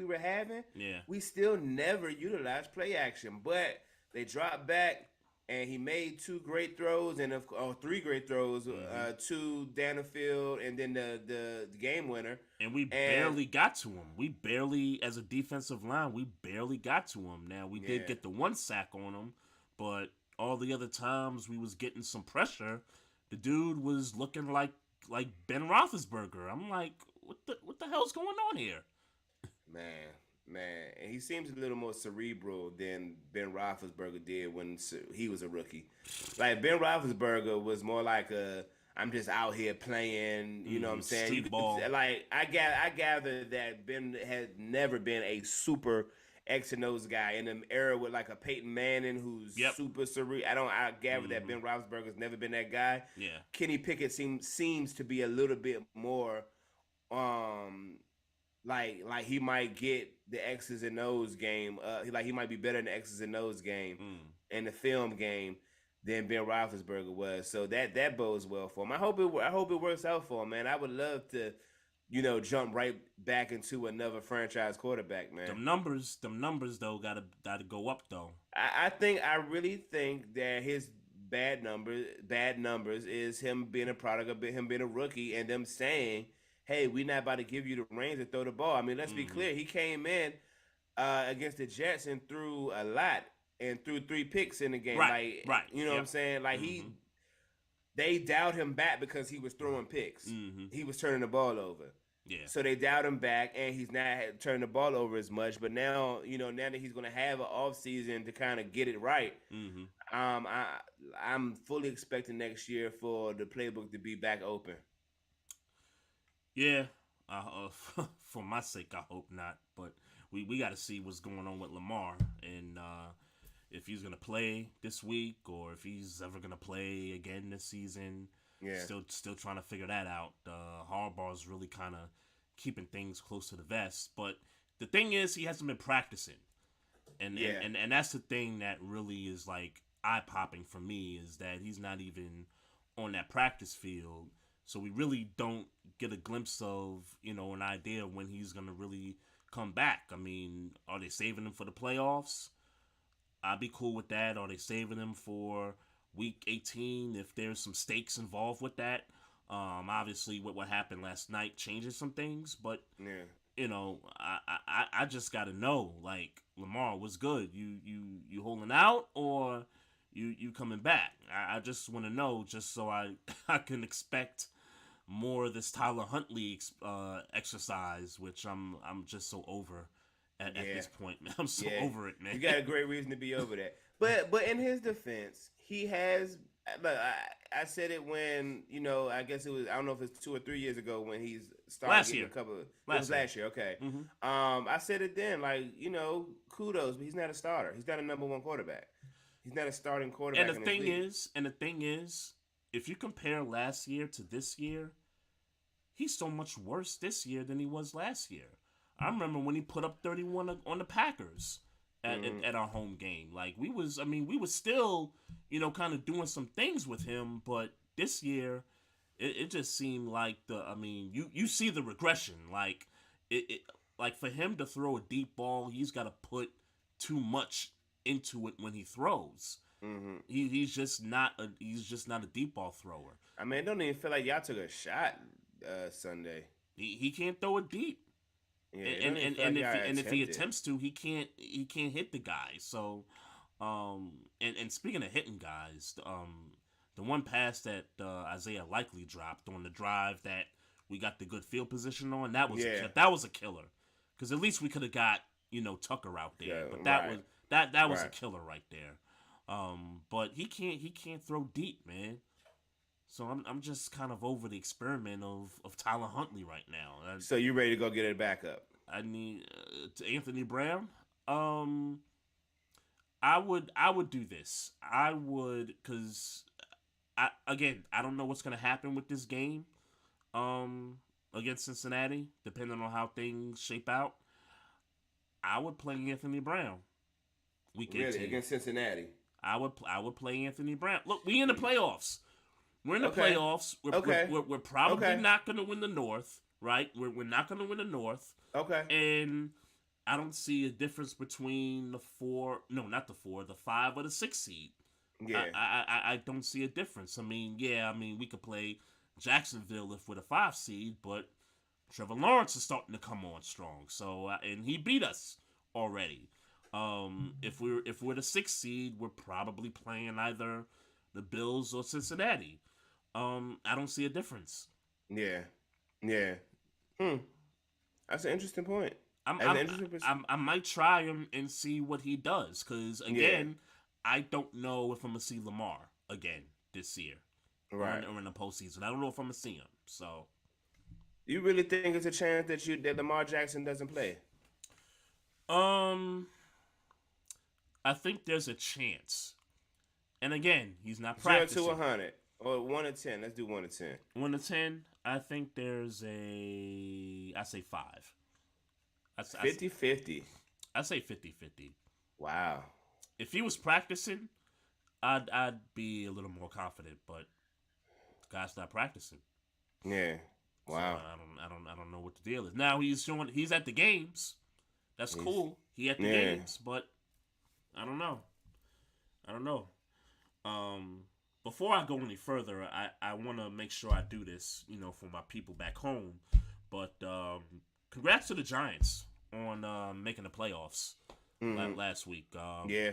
were having. Yeah, we still never utilized play action, but they dropped back, and he made 2 great throws and 3 great throws, 2 down the field, and then the game winner. And we barely got to him. We barely, as a defensive line, we barely got to him. Now we did get the 1 sack on him, but all the other times we was getting some pressure. The dude was looking like Ben Roethlisberger. I'm like, what the hell's going on here? Man, and he seems a little more cerebral than Ben Roethlisberger did when he was a rookie. Like Ben Roethlisberger was more like I'm just out here playing. You know what I'm saying? Street ball. Like I gather that Ben has never been a super X and O's guy in an era with like a Peyton Manning who's Yep. super cerebral. I gather that Ben Roethlisberger's never been that guy. Yeah. Kenny Pickett seems to be a little bit more, like he might get the X's and O's game. Like he might be better in the X's and O's game in the film game than Ben Roethlisberger was. So that bodes well for him. I hope it works out for him, man. I would love to, jump right back into another franchise quarterback, man. Them numbers though gotta go up though. I really think that his bad numbers is him being a product of him being a rookie and them saying, hey, we're not about to give you the reins to throw the ball. I mean, let's be clear. He came in against the Jets and threw a lot and threw 3 picks in the game. Right. You know what I'm saying? Like they dialed him back because he was throwing picks. He was turning the ball over. Yeah. So they dialed him back, and he's not turning the ball over as much. But now, now that he's going to have an off season to kind of get it right, I'm fully expecting next year for the playbook to be back open. Yeah. For my sake, I hope not. But we got to see what's going on with Lamar and if he's going to play this week or if he's ever going to play again this season. Yeah. Still trying to figure that out. Harbaugh's really kind of keeping things close to the vest. But the thing is, he hasn't been practicing. And that's the thing that really is like eye-popping for me is that he's not even on that practice field. So we really don't get a glimpse of, an idea when he's going to really come back. I mean, are they saving him for the playoffs? I'd be cool with that. Are they saving him for Week 18 if there's some stakes involved with that? Obviously, what happened last night changes some things, but I just got to know, like, Lamar, what's good? You holding out or you coming back? I just want to know just so I can expect more of this Tyler Huntley exercise, which I'm just so over at this point, man. I'm so over it, man. You got a great reason to be over that. But in his defense, he has. I said it when I guess it was. I don't know if it's 2 or 3 years ago when he's started last getting year. a couple. It was last year. Okay. I said it then. Like kudos, but he's not a starter. He's not a number 1 quarterback. He's not a starting quarterback. And the thing is, if you compare last year to this year, he's so much worse this year than he was last year. I remember when he put up 31 on the Packers at our home game. Like we was still, kind of doing some things with him, but this year, it just seemed like you see the regression. Like like for him to throw a deep ball, he's got to put too much into it when he throws. He's just not a deep ball thrower. I mean, it don't even feel like y'all took a shot Sunday. He can't throw it deep. Yeah, and if he attempts to, he can't hit the guy. So, and speaking of hitting guys, the one pass that Isaiah Likely dropped on the drive that we got the good field position on, that was a killer. Because at least we could have got Tucker out there, but that was a killer right there. But he can't throw deep, man. So I'm just kind of over the experiment of Tyler Huntley right now. So you ready to go get it back up? I need to Anthony Brown. I would do this. I would, because I don't know what's gonna happen with this game against Cincinnati, depending on how things shape out. I would play Anthony Brown. Week 18 against Cincinnati. I would play Anthony Brown. Look, we in the playoffs. We're in the playoffs. We're probably not going to win the North, right? We're not going to win the North. Okay. And I don't see a difference between the 5 or the 6 seed. Yeah. I don't see a difference. I mean, we could play Jacksonville if we're the 5 seed, but Trevor Lawrence is starting to come on strong. So and he beat us already. If we're the 6 seed, we're probably playing either the Bills or Cincinnati. I don't see a difference. Yeah. That's an interesting point. I might try him and see what he does, because again, I don't know if I'm gonna see Lamar again this year. Right. or in the postseason. I don't know if I'm gonna see him. So, You really think it's a chance that Lamar Jackson doesn't play? um, I think there's a chance. And again, he's not 0 to practicing. 100 or 1 to 10. Let's do 1 to 10. 1 to 10, I think there's I say 5. 50-50. I say 50-50. Wow. If he was practicing, I'd be a little more confident, but the guy's not practicing. Yeah. So Wow. I don't know what the deal is. Now he's at the games. That's cool. He at the games, but I don't know. I don't know. Before I go any further, I want to make sure I do this, for my people back home. But congrats to the Giants on making the playoffs last week. Yeah.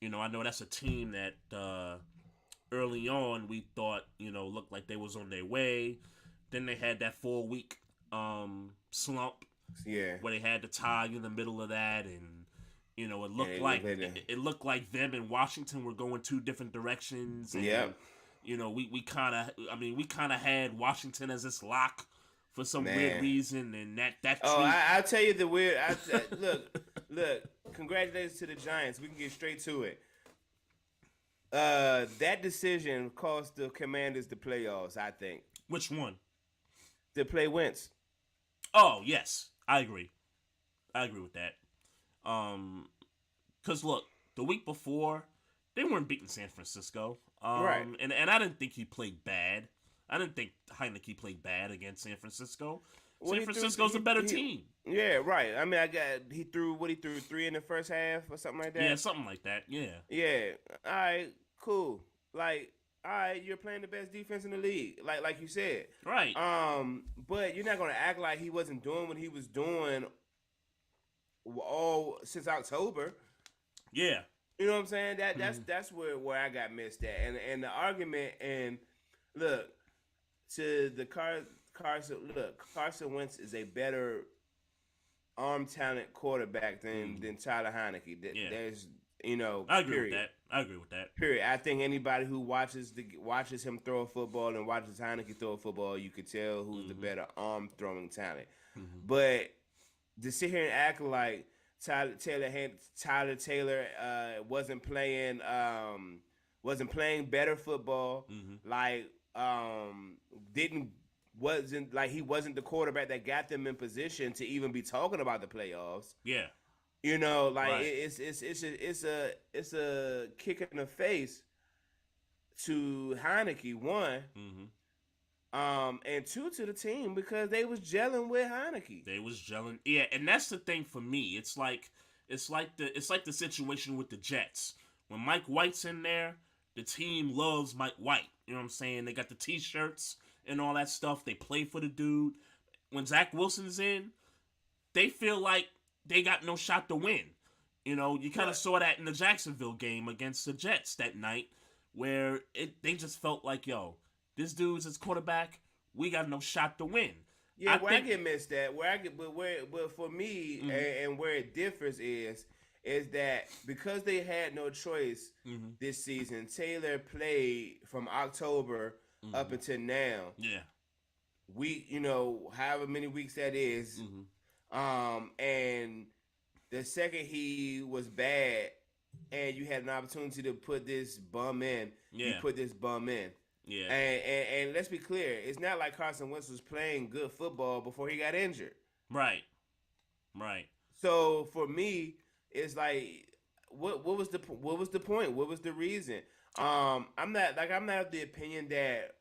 I know that's a team that early on we thought, looked like they was on their way. Then they had that 4-week slump. Yeah. Where they had the tie in the middle of that, and it looked like them and Washington were going two different directions. And, yeah. We kind of had Washington as this lock for some weird reason, and that. I'll tell you the weird. Look. Congratulations to the Giants. We can get straight to it. That decision cost the Commanders the playoffs. I think. Which one? To play Wentz. Oh yes, I agree with that. Cause look, the week before they weren't beating San Francisco. Right. And I didn't think he played bad. I didn't think Heineke played bad against San Francisco. San Francisco's a better team. Yeah, right. I mean, he threw 3 in the first half or something like that. Yeah, something like that. Yeah. Yeah. All right. Cool. Like, all right, you're playing the best defense in the league, like you said. Right. But you're not gonna act like he wasn't doing what he was doing all since October. Yeah. You know what I'm saying? That's where I got missed at. And the argument, and look, to the Carson Wentz is a better arm talent quarterback than Tyler Heineke. There's I agree with that. Period. I think anybody who watches him throw a football and watches Heineke throw a football, you could tell who's the better arm throwing talent. But to sit here and act like Tyler Taylor wasn't playing better football, wasn't like he wasn't the quarterback that got them in position to even be talking about the playoffs. Yeah. Right. It's a kick in the face to Heineke, one, and two, to the team, because they was gelling with Heineke. Yeah, and that's the thing for me. It's like the situation with the Jets. When Mike White's in there, the team loves Mike White. You know what I'm saying? They got the T-shirts and all that stuff. They play for the dude. When Zach Wilson's in, they feel like they got no shot to win. You kind of saw that in the Jacksonville game against the Jets that night, where they just felt like, yo, this dude's his quarterback. We got no shot to win. Yeah, I get missed at. But for me, and where it differs is that because they had no choice this season, Taylor played from October up until now. Yeah. However many weeks that is. And the second he was bad and you had an opportunity to put this bum in, you put this bum in. Yeah. And let's be clear, it's not like Carson Wentz was playing good football before he got injured. Right. So for me, it's like, what was the point? What was the reason? I'm not of the opinion that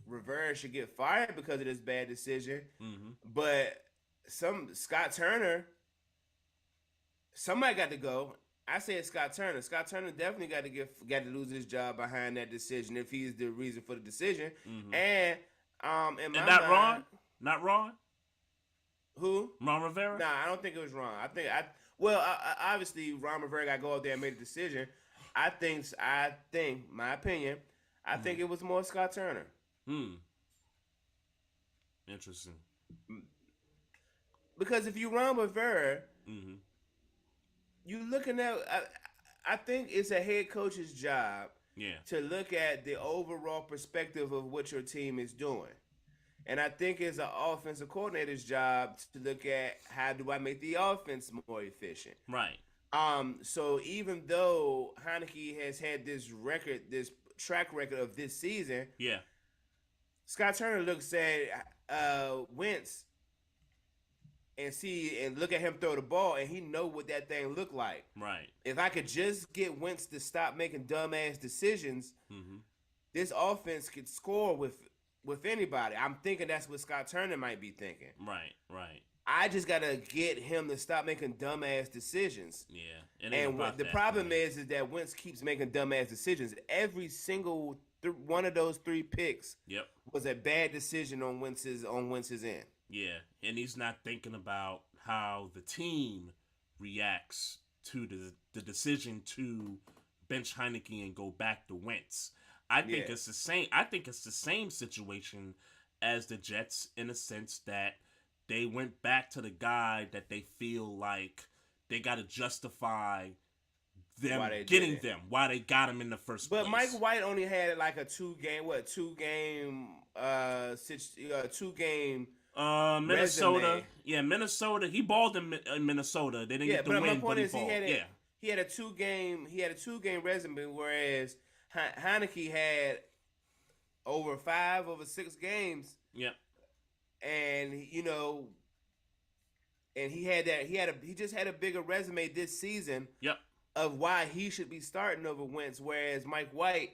Rivera should get fired because of this bad decision. But Scott Turner, somebody got to go. I said Scott Turner. Scott Turner definitely got to lose his job behind that decision if he's the reason for the decision. And in my mind, not Ron. Who? Ron Rivera? Nah, I don't think it was Ron. Obviously Ron Rivera got to go out there and make a decision. I think my opinion, I think it was more Scott Turner. Interesting. Because if you Ron Rivera, you looking at. I think it's a head coach's job Yeah. to look at the overall perspective of what your team is doing. And I think it's an offensive coordinator's job to look at how do I make the offense more efficient. Right. So even though Heineke has had this track record of this season, Yeah. Scott Turner looks at Wentz and look at him throw the ball, and he know what that thing looked like. Right. If I could just get Wentz to stop making dumbass decisions, this offense could score with anybody. I'm thinking that's what Scott Turner might be thinking. Right. Right. I just gotta get him to stop making dumbass decisions. Yeah. And the problem is that Wentz keeps making dumbass decisions. Every single one of those 3 picks was a bad decision on Wentz's end. Yeah, and he's not thinking about how the team reacts to the decision to bench Heineke and go back to Wentz. I think it's the same. I think it's the same situation as the Jets in a sense that they went back to the guy that they feel like they got to justify them why they got him in the first place. But Mike White only had like a two game Minnesota. resume. Yeah, Minnesota. He balled in Minnesota. They didn't get the win, but he balled. He had a two game resume, whereas Heineke had over 6 games. Yep. And he just had a bigger resume this season. Yep. Of why he should be starting over Wentz, whereas Mike White,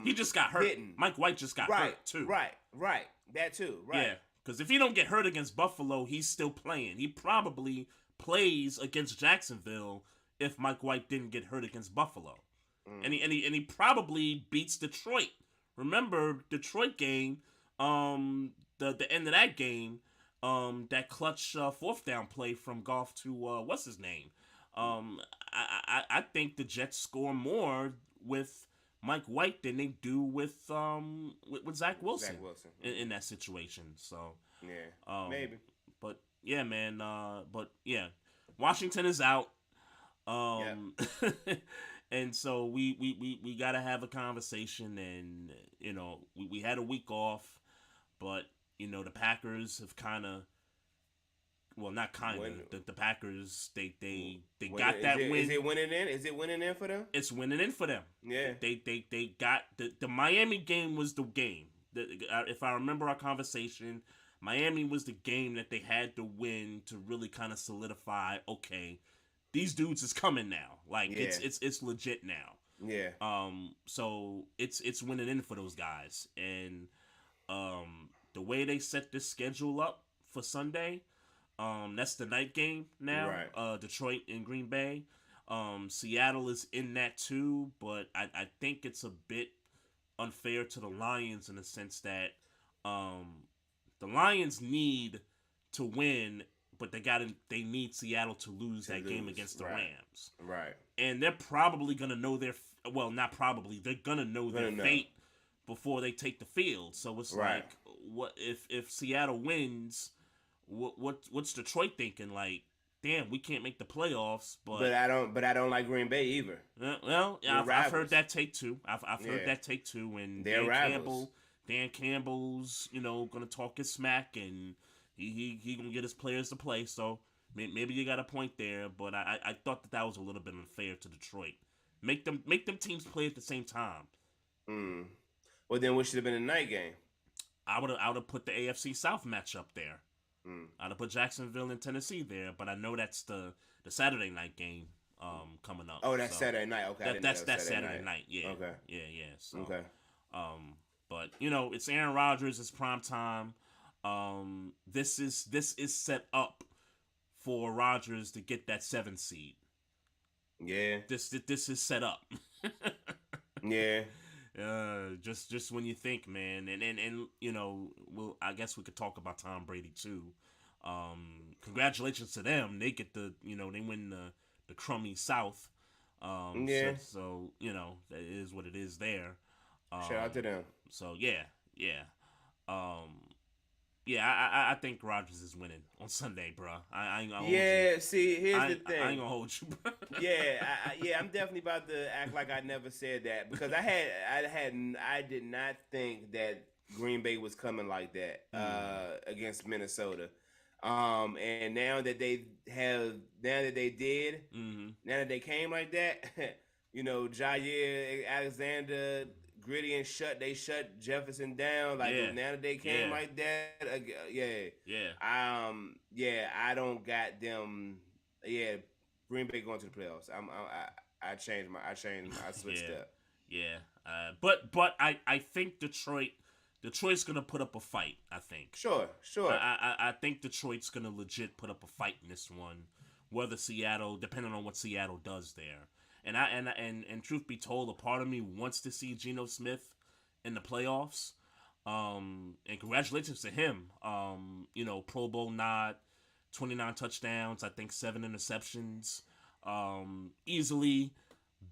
he just got hurt. Mike White just got hurt too. Right. That too. Right. Yeah. Because if he don't get hurt against Buffalo, he's still playing. He probably plays against Jacksonville if Mike White didn't get hurt against Buffalo, and he probably beats Detroit. Remember Detroit game, the end of that game, that clutch 4th down play from Goff to what's his name. I think the Jets score more with Mike White than they do with Zach Wilson, in that situation. So maybe. But yeah, man. But yeah, Washington is out. And so we gotta have a conversation, and we had a week off, but the Packers have kind of. Well, not kind of. The Packers, they got that win. Is it winning in? Is it winning in for them? It's winning in for them. Yeah. They got the Miami game was the game. If I remember our conversation, Miami was the game that they had to win to really kind of solidify. Okay, these dudes is coming now. Like it's legit now. Yeah. So it's winning in for those guys, and the way they set this schedule up for Sunday. That's the night game now. Right. Detroit and Green Bay. Seattle is in that too, but I think it's a bit unfair to the Lions in the sense that the Lions need to win, but they need Seattle to lose game against the Rams. Right. And they're probably gonna know they're gonna know their fate before they take the field. So it's like, what if Seattle wins? What's Detroit thinking? Like, damn, we can't make the playoffs, but I don't like Green Bay either. Well, I've heard that take too. I've heard that take too, and Dan Campbell's gonna talk his smack, and he gonna get his players to play. So maybe you got a point there, but I thought that was a little bit unfair to Detroit. Make them teams play at the same time. Well, then what should have been a night game? I would have put the AFC South matchup there. I'd have put Jacksonville and Tennessee there, but I know that's the Saturday night game coming up. Oh, that's Saturday night. Okay, that's Saturday night. Yeah. Okay. Yeah. So, okay. But it's Aaron Rodgers. It's prime time. This is set up for Rodgers to get that 7th seed. Yeah. This is set up. Yeah. Just when you think, man, and I guess we could talk about Tom Brady too. Congratulations to them. They get they win the crummy South. So that is what it is there. Shout out to them. So yeah. Yeah, I think Rodgers is winning on Sunday, bro. I ain't gonna hold you. Yeah, see, here's the I ain't thing. gonna hold you, bro. Yeah, I'm definitely about to act like I never said that because I did not think that Green Bay was coming like that against Minnesota. And now that they did, Mm-hmm. now that they came like that, Jair Alexander, Gritty and they shut Jefferson down. Like Yeah, now that they came yeah, like that, yeah, yeah, yeah, I don't got them. Yeah, Green Bay going to the playoffs. I switched yeah, up. yeah. But I think Detroit's gonna put up a fight. I think. Sure. I think Detroit's gonna legit put up a fight in this one. Whether Seattle, depending on what Seattle does there, and truth be told, a part of me wants to see Geno Smith in the playoffs. And congratulations to him. Pro Bowl nod, 29 touchdowns, I think 7 interceptions. Easily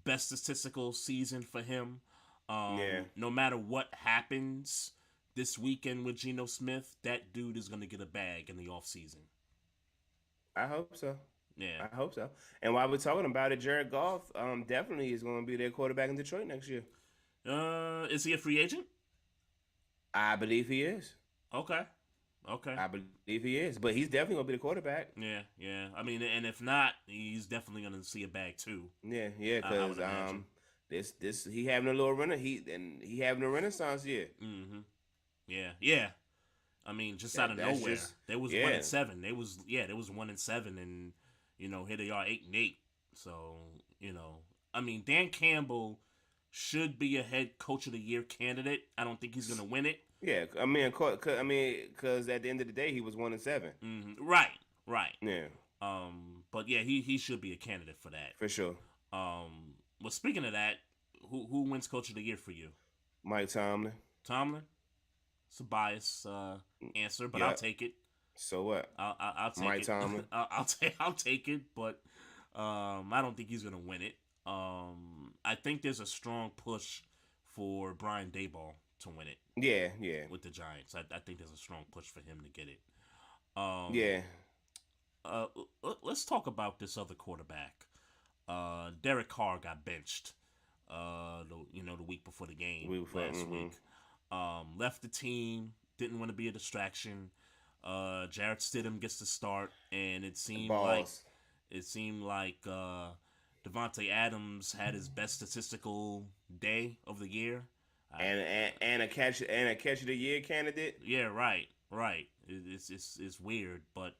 best statistical season for him. Yeah, No matter what happens this weekend with Geno Smith, that dude is going to get a bag in the offseason. I hope so. Yeah. I hope so. And while we're talking about it, Jared Goff definitely is going to be their quarterback in Detroit next year. Is he a free agent? I believe he is. Okay. Okay. I believe he is, but he's definitely gonna be the quarterback. Yeah, yeah. I mean, and if not, he's definitely gonna see a bag too. Yeah, because this he having a little he having a renaissance year. Mm-hmm. Yeah, yeah. I mean, just out of nowhere, they was 1-7. They was 1-7, and here they are 8-8. So I mean, Dan Campbell should be a head coach of the year candidate. I don't think he's gonna win it. Yeah, I mean, because at the end of the day, he was 1-7. Mm-hmm. Right. Yeah. But yeah, he should be a candidate for that for sure. Well, speaking of that, who wins coach of the year for you? Mike Tomlin. Tomlin. It's a biased answer, but I'll take it. So what? I'll take Mike it. Tomlin. I'll take it, but I don't think he's gonna win it. I think there's a strong push for Brian Daboll to win it. Yeah. With the Giants, I think there's a strong push for him to get it. Yeah. Let's talk about this other quarterback. Derek Carr got benched. The week before the game last week. Left the team. Didn't want to be a distraction. Jarrett Stidham gets to start, and it seemed like Devontae Adams had his best statistical day of the year. And a catch of the year candidate. Yeah, right. It's weird, but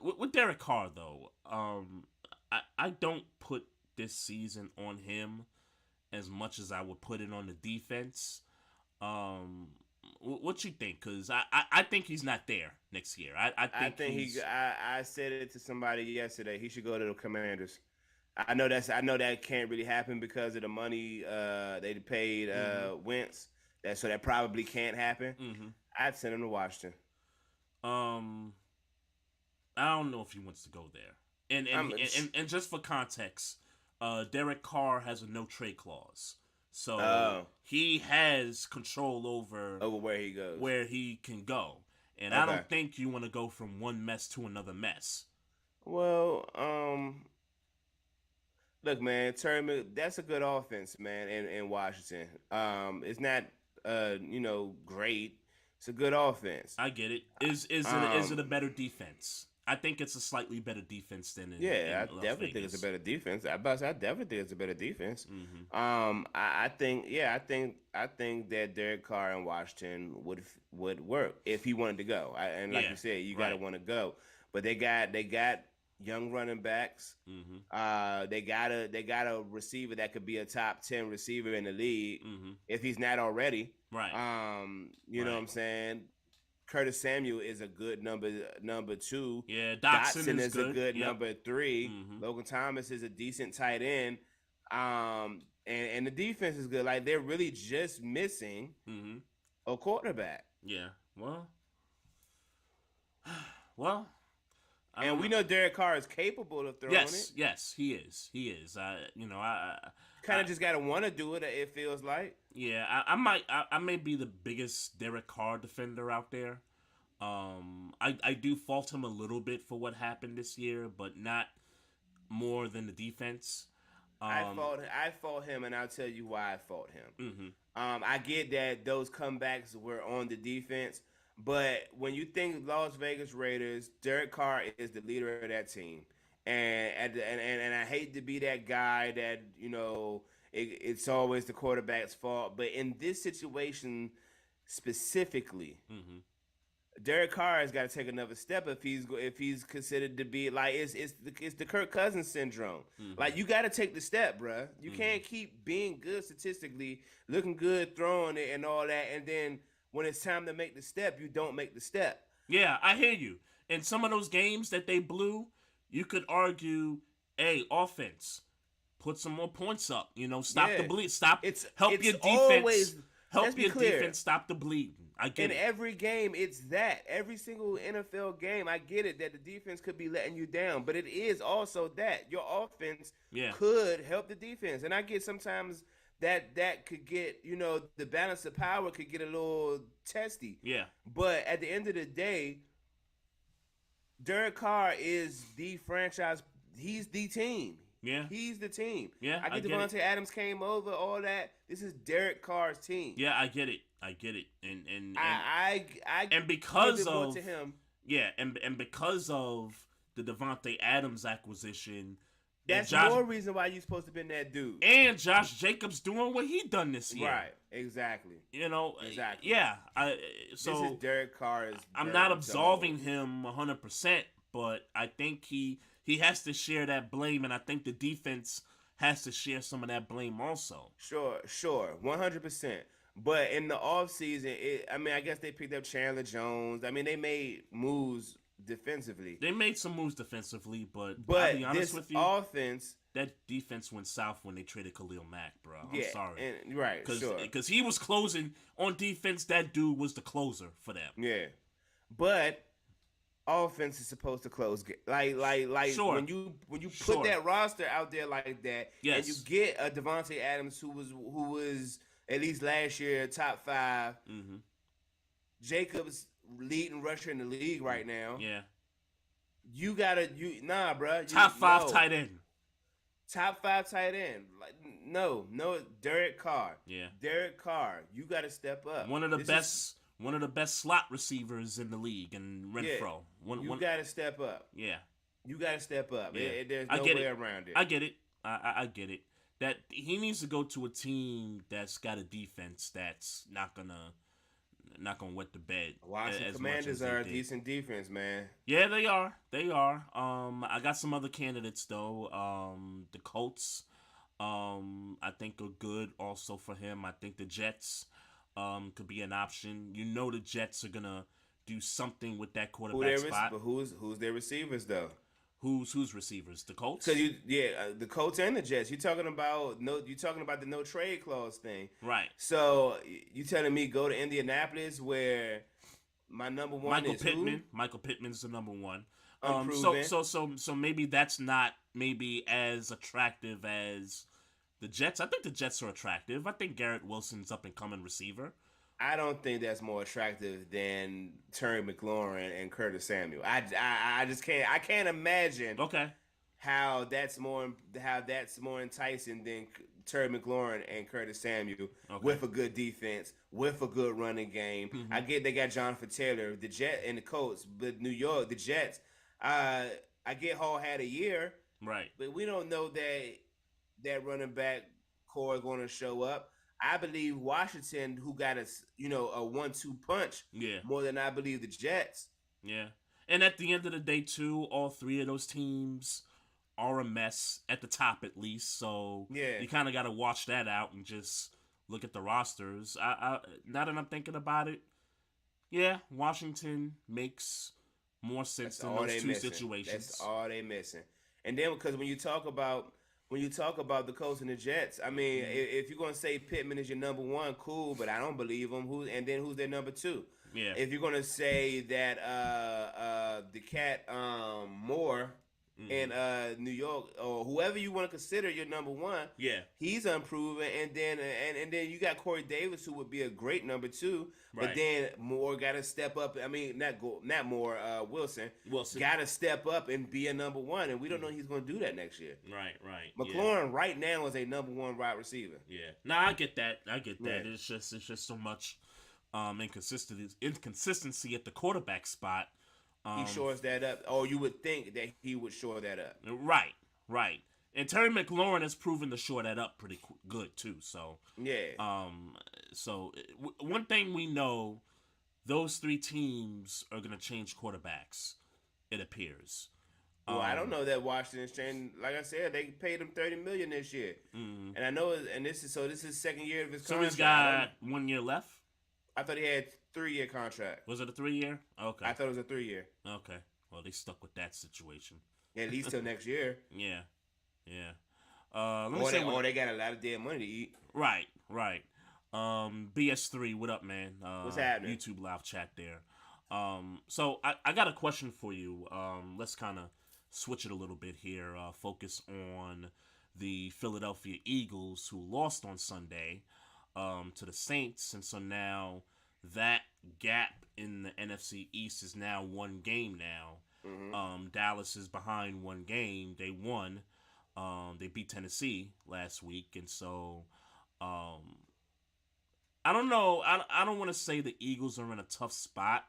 with Derek Carr though, I don't put this season on him as much as I would put it on the defense. What you think? Because I think he's not there next year. I said it to somebody yesterday. He should go to the Commanders. I know that can't really happen because of the money they paid Wentz. So that probably can't happen. Mm-hmm. I'd send him to Washington. I don't know if he wants to go there. And just for context, Derek Carr has a no trade clause. So he has control over where he goes, where he can go. And I don't think you want to go from one mess to another mess. Well, look, man, that's a good offense, man, in Washington. It's not, great. It's a good offense. I get it. Is it a better defense? I think it's a slightly better defense than in I Las definitely Vegas. think it's a better defense. I definitely think it's a better defense. Mm-hmm. I think that Derek Carr in Washington would work if he wanted to go. Like you said, you gotta want to go. But they got young running backs. Mm-hmm. They got a receiver that could be a top 10 receiver in the league if he's not already. Right. You know what I'm saying? Curtis Samuel is a good number 2. Yeah, Dotson is a good number 3. Mm-hmm. Logan Thomas is a decent tight end. And the defense is good. Like they're really just missing a quarterback. Yeah. Well. And we know Derek Carr is capable of throwing it. Yes, he is. I kind of just gotta want to do it. It feels like. Yeah, I may be the biggest Derek Carr defender out there. I do fault him a little bit for what happened this year, but not more than the defense. Um, I fought him, and I'll tell you why I fought him. mm-hmm. I get that those comebacks were on the defense, but when you think Las Vegas Raiders, Derek Carr is the leader of that team, and I hate to be that guy that it's always the quarterback's fault, but in this situation specifically, Mm-hmm. Derek Carr has got to take another step if he's considered to be like it's the Kirk Cousins syndrome. Mm-hmm. Like you got to take the step, bruh. You can't keep being good statistically, looking good, throwing it, and all that, and then when it's time to make the step, you don't make the step. Yeah, I hear you. In some of those games that they blew, you could argue, hey, offense, put some more points up. Stop the bleed. Help your defense. Always, help your defense stop the bleeding. I get in it. every game, it's that. Every single NFL game, I get it that the defense could be letting you down, but it is also that your offense could help the defense. And I get sometimes that could get, the balance of power could get a little testy. Yeah. But at the end of the day, Derek Carr is the franchise. He's the team. Yeah. He's the team. Yeah, I get Devontae Adams came over, all that. This is Derek Carr's team. Yeah, I get it. And I and because give it more of to him. Yeah, and because of the Devontae Adams acquisition, that's more reason why you're supposed to be that dude. And Josh Jacobs doing what he done this year. Right, exactly. Exactly. Yeah. So this is Derek Carr. I'm not absolving him 100%, but I think he has to share that blame, and I think the defense has to share some of that blame also. Sure, 100%. But in the offseason, I guess they picked up Chandler Jones. I mean, they made moves defensively. They made some moves defensively, but I'll be honest with you, offense, that defense went south when they traded Khalil Mack, bro. I'm sorry. Because he was closing on defense. That dude was the closer for them. Yeah. But offense is supposed to close. Like sure. when you put that roster out there like that, yes. and you get a Devontae Adams who was at least last year top 5. Mm-hmm. Jacobs leading rusher in the league right now. Yeah. Bro. Top 5 tight end. Top 5 tight end. No, Derek Carr. Yeah. Derek Carr. You got to step up. One of the best slot receivers in the league, and Renfro. You got to step up. Yeah. You got to step up. Yeah. There's no way around it. I get it. I get it. That he needs to go to a team that's got a defense that's not gonna wet the bed. Washington Commanders are a decent defense, man. Yeah, they are. I got some other candidates though. The Colts, I think are good also for him. I think the Jets, could be an option. The Jets are gonna do something with that quarterback spot. But who's their receivers though? Who's receivers? The Colts? Because the Colts and the Jets. You're talking about the no trade clause thing, right? So you telling me go to Indianapolis where my number one Michael is Pittman. Who? Michael Pittman's the number one. Unproven. So maybe that's not maybe as attractive as the Jets. I think the Jets are attractive. I think Garrett Wilson's up and coming receiver. I don't think that's more attractive than Terry McLaurin and Curtis Samuel. I just can't. I can't imagine. Okay. How that's more enticing than Terry McLaurin and Curtis Samuel with a good defense, with a good running game. Mm-hmm. I get they got Jonathan Taylor, the Jet and the Colts, but New York, the Jets. I get Hall had a year, right? But we don't know that running back core going to show up. I believe Washington, who got a 1-2 punch, more than I believe the Jets. Yeah, and at the end of the day, too, all three of those teams are a mess at the top, at least. So you kind of got to watch that out and just look at the rosters. I now that I'm thinking about it, Washington makes more sense in those two situations. That's all they missing. And then because when you talk about the Colts and the Jets, I mean, if you're gonna say Pittman is your number one, cool, but I don't believe him. Who's their number two? Yeah. If you're gonna say that the cat Moore in New York, or whoever you want to consider your number one. Yeah. He's unproven, and then you got Corey Davis, who would be a great number two. But Right. then Moore got to step up. I mean, not Moore. Wilson. Wilson. Got to step up and be a number one, and we don't know he's going to do that next year. Right. Right. McLaurin right now is a number one wide receiver. Yeah. No, I get that. Yeah. It's just so much inconsistency at the quarterback spot. He shores that up, or you would think that he would shore that up. Right. Right. And Terry McLaurin has proven to shore that up pretty good too. So yeah. One thing we know, those three teams are going to change quarterbacks. It appears. Well, I don't know that Washington's changing. Like I said, they paid him $30 million this year, and I know. And this is second year of his contract. So he's got 1 year left. I thought he had 3-year contract. Was it a 3-year? Okay. I thought it was a 3-year. Okay. Well, they stuck with that situation. At least till next year. Yeah. Yeah. They got a lot of dead money to eat. Right. Right. BS3, what up, man? What's happening? YouTube live chat there. So I got a question for you. Let's kind of switch it a little bit here. Focus on the Philadelphia Eagles, who lost on Sunday to the Saints, and so now that gap in the NFC East is now one game now. Mm-hmm. Dallas is behind one game. They won. They beat Tennessee last week, and so I don't know. I don't want to say the Eagles are in a tough spot.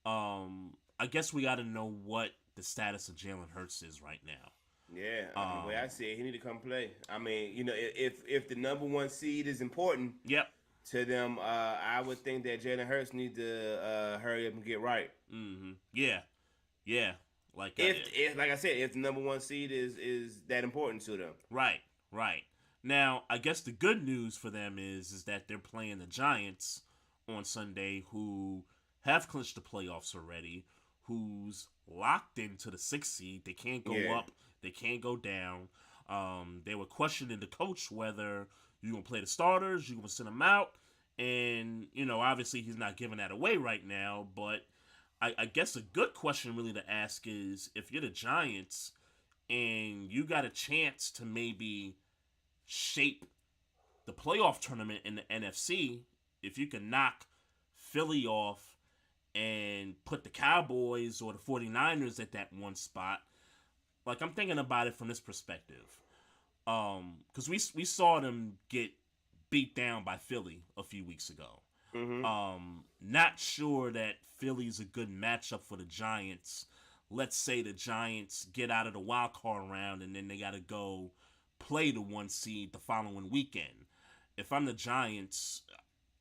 I guess we got to know what the status of Jalen Hurts is right now. Yeah, the way I see it, he need to come play. I mean, if the number one seed is important, yep, to them, I would think that Jalen Hurts need to hurry up and get right. Mm-hmm. Yeah. Like if like I said, if the number one seed is that important to them, right. Now, I guess the good news for them is that they're playing the Giants on Sunday, who have clinched the playoffs already, who's locked into the 6th seed. They can't go up. They can't go down. They were questioning the coach whether you're going to play the starters, you're going to send them out. And, obviously he's not giving that away right now. But I guess a good question really to ask is, if you're the Giants and you got a chance to maybe shape the playoff tournament in the NFC, if you can knock Philly off and put the Cowboys or the 49ers at that one spot, like, I'm thinking about it from this perspective. Because we saw them get beat down by Philly a few weeks ago. Mm-hmm. Not sure that Philly's a good matchup for the Giants. Let's say the Giants get out of the wild card round and then they got to go play the 1 seed the following weekend. If I'm the Giants,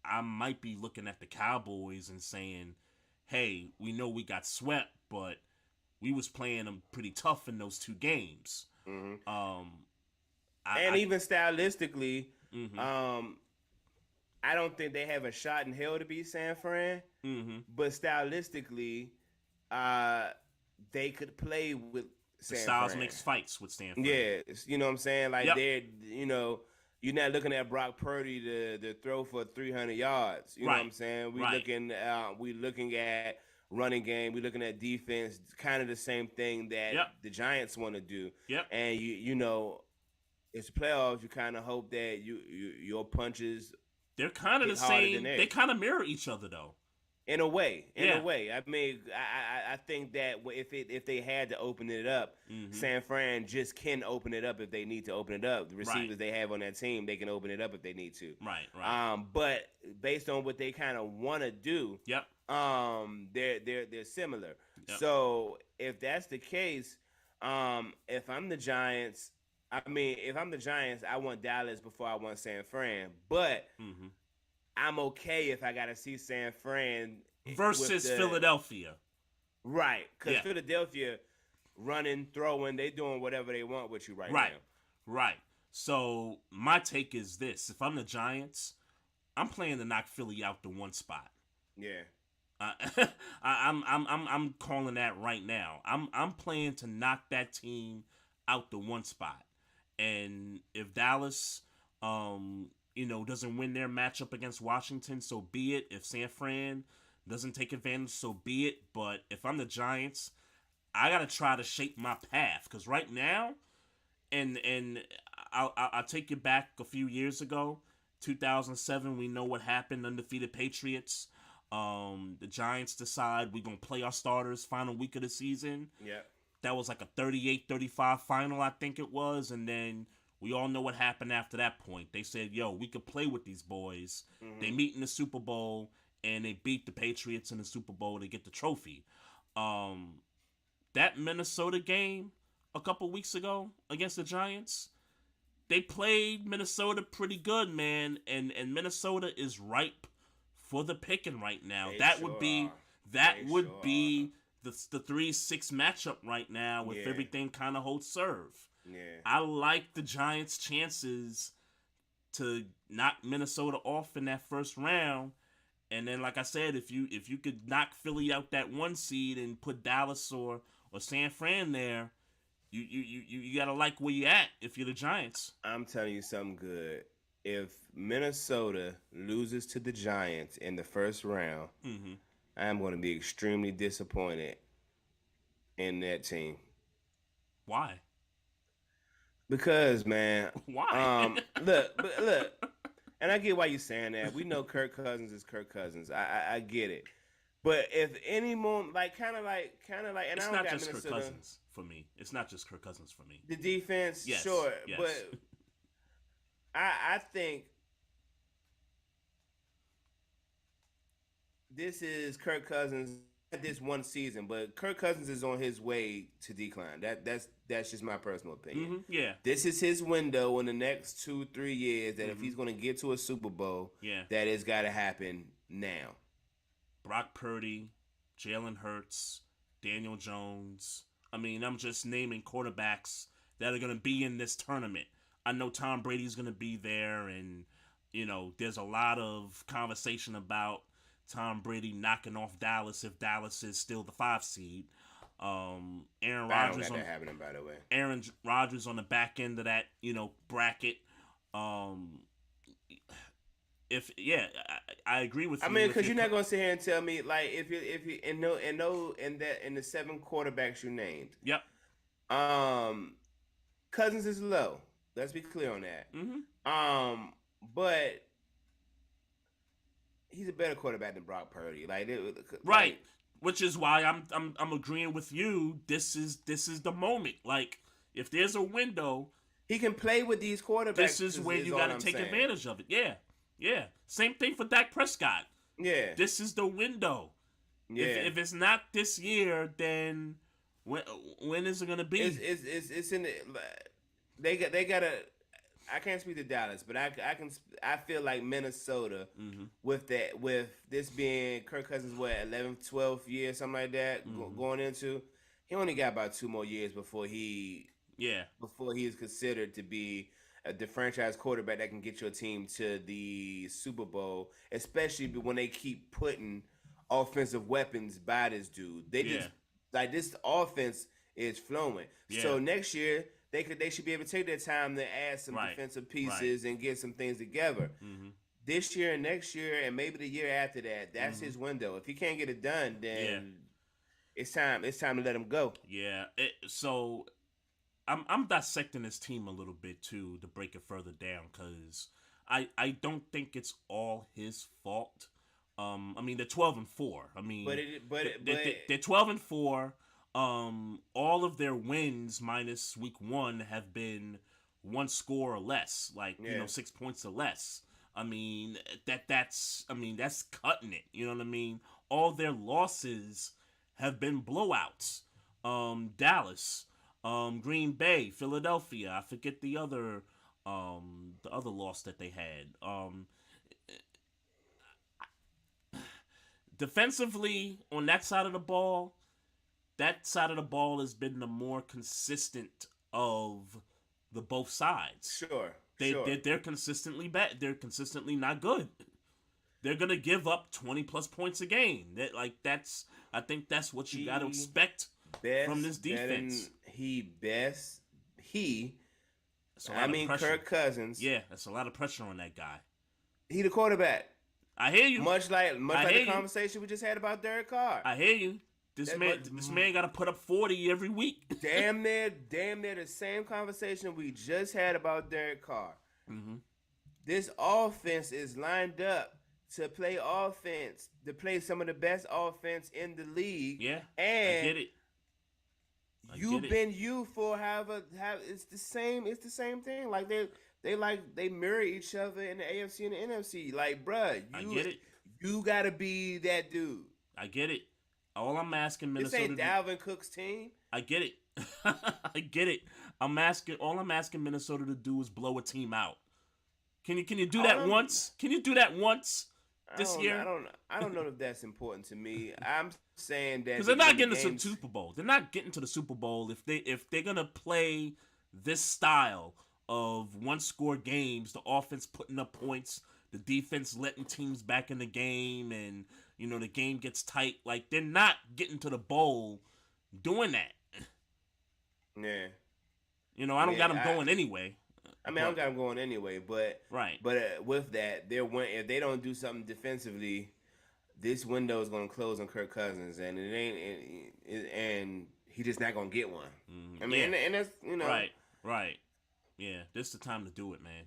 I might be looking at the Cowboys and saying, hey, we know we got swept, but we was playing them pretty tough in those 2 games. Mm-hmm. Even stylistically, I don't think they have a shot in hell to beat San Fran. Mm-hmm. But stylistically, they could play with San Fran. Styles makes fights with San Fran. Yeah, you know what I'm saying? Like, they're, you're not looking at Brock Purdy to throw for 300 yards. You know what I'm saying? We looking at running game. We're looking at defense. Kind of the same thing that the Giants want to do. Yep. And it's playoffs. You kind of hope that your punches. They're kind of the same. They kind of mirror each other, though. In a way. I mean, I think that if they had to open it up, San Fran just can open it up if they need to open it up. The receivers they have on that team, they can open it up if they need to. Right. But based on what they kind of want to do, they're similar. Yep. So if that's the case, if I'm the Giants, I want Dallas before I want San Fran. But I'm okay if I got to see San Fran versus Philadelphia. Right. Because Philadelphia running, throwing, they doing whatever they want with you right now. Right. So my take is this. If I'm the Giants, I'm playing to knock Philly out the 1 spot. Yeah. I'm calling that right now. I'm playing to knock that team out the 1 spot. And if Dallas doesn't win their matchup against Washington, so be it. If San Fran doesn't take advantage, so be it. But if I'm the Giants, I gotta try to shape my path because right now, and I'll take you back a few years ago, 2007. We know what happened. Undefeated Patriots. The Giants decide we're gonna play our starters final week of the season. Yeah. That was like a 38-35 final, I think it was, and then we all know what happened after that point. They said, "Yo, we could play with these boys." Mm-hmm. They meet in the Super Bowl and they beat the Patriots in the Super Bowl to get the trophy. That Minnesota game a couple weeks ago against the Giants, they played Minnesota pretty good, man, and Minnesota is ripe for the picking right now. They that sure would be are. that They would sure be the 3-6 matchup right now if Yeah. everything kind of holds serve. Yeah. I like the Giants' chances to knock Minnesota off in that first round. And then, like I said, if you could knock Philly out that 1 seed and put Dallas or San Fran there, you gotta like where you at if you're the Giants. I'm telling you something good. If Minnesota loses to the Giants in the first round, Mm-hmm. I'm going to be extremely disappointed in that team. Why? Because, man, Why? look, and I get why you're saying that. We know Kirk Cousins is Kirk Cousins. I get it. But if any moment, kind of like, and It's I don't not got just Minnesota, Kirk Cousins for me. It's not just Kirk Cousins for me. the defense, Yes, sure, yes. but I think this is Kirk Cousins. Not this one season, but Kirk Cousins is on his way to decline. That's just my personal opinion. Mm-hmm. Yeah, This is his window in the next 2-3 years. That if he's going to get to a Super Bowl, yeah. that it's got to happen now. Brock Purdy, Jalen Hurts, Daniel Jones. I mean, I'm just naming quarterbacks that are going to be in this tournament. I know Tom Brady's going to be there, and there's a lot of conversation about Tom Brady knocking off Dallas if Dallas is still the 5 seed. Aaron Rodgers that happening, by the way. Aaron Rodgers on the back end of that bracket. I agree with you. I mean, because you're not gonna sit here and tell me if you in the 7 quarterbacks you named. Yep. Cousins is low. Let's be clear on that. Mm-hmm. But he's a better quarterback than Brock Purdy. Right. Which is why I'm agreeing with you. This is the moment. Like, if there's a window, he can play with these quarterbacks. This is where you got to take advantage of it. Yeah. Same thing for Dak Prescott. Yeah. This is the window. Yeah. If it's not this year, then when is it gonna be? It's in the, they got to. I can't speak to Dallas, but I feel like Minnesota with this being Kirk Cousins 11th, 12th year, something like that going into. He only got about 2 more years before he is considered to be the franchise quarterback that can get your team to the Super Bowl, especially when they keep putting offensive weapons by this dude. This offense is flowing. Yeah. So next year they should be able to take their time to add some defensive pieces and get some things together. Mm-hmm. This year and next year and maybe the year after that, that's his window. If he can't get it done, then it's time to let him go. Yeah. So I'm dissecting this team a little bit too to break it further down because I don't think it's all his fault. I mean, they're 12-4. I mean, they're 12-4. All of their wins minus week 1 have been 1 score or less, 6 points or less. I mean, that's cutting it. You know what I mean? All their losses have been blowouts. Dallas, Green Bay, Philadelphia. I forget the other loss that they had. Defensively, on that side of the ball has been the more consistent of the both sides. Sure. They're consistently bad. They're consistently not good. They're gonna give up 20+ points a game. I think that's what you got to expect from this defense. Kirk Cousins. Yeah, that's a lot of pressure on that guy. He the quarterback. I hear you. Much like the conversation we just had about Derek Carr. I hear you. This man got to put up 40 every week. damn near the same conversation we just had about Derek Carr. Mm-hmm. This offense is lined up to play offense, to play some of the best offense in the league. Yeah, and I get it. You've been you for have it's the same thing. Like they mirror each other in the AFC and the NFC. Like, bruh, I get it. You gotta be that dude. I get it. All I'm asking Minnesota. This ain't Dalvin Cook's team. I get it. I get it. All I'm asking Minnesota to do is blow a team out. Can you do that once? Can you do that once this year? I don't know if that's important to me. I'm saying that because they're not getting to the Super Bowl. They're not getting to the Super Bowl if they're gonna play this style of one-score games. The offense putting up points, the defense letting teams back in the game, and the game gets tight. Like, they're not getting to the bowl doing that. Yeah. I don't got them going anyway. I don't got them going anyway, but right. But with that, if they don't do something defensively, this window is going to close on Kirk Cousins, and and he's just not going to get one. Mm-hmm. I mean, and that's right. Yeah, this is the time to do it, man.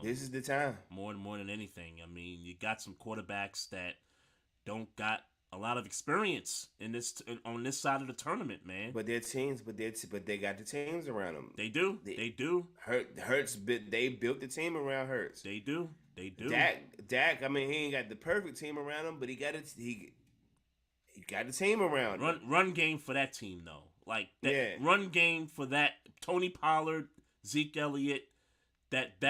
This is the time. More than anything. I mean, you got some quarterbacks that don't got a lot of experience on this side of the tournament, man. But they're teams, but they got the teams around them. They do. They do. Hurts, they built the team around Hurts. They do. Dak. I mean, he ain't got the perfect team around him, but he got he got the team around him. Run game for that team though. Like that run game for that Tony Pollard, Zeke Elliott, that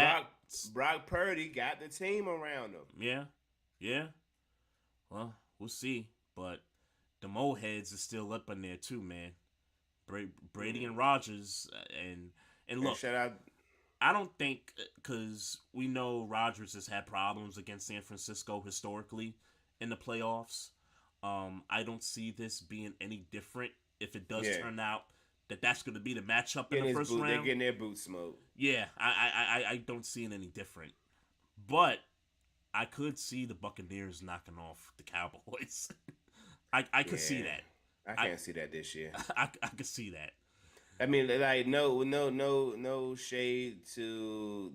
Brock Purdy got the team around him. Yeah. Well, we'll see. But the mole heads are still up in there too, man. Brady and Rodgers, and look, shout out. I don't think, because we know Rodgers has had problems against San Francisco historically in the playoffs. I don't see this being any different if it does turn out that's going to be the matchup in the first round. They're getting their boots smoked. Yeah, I don't see it any different. But I could see the Buccaneers knocking off the Cowboys. I could see that. I can't see that this year. I could see that. I mean, like, no shade to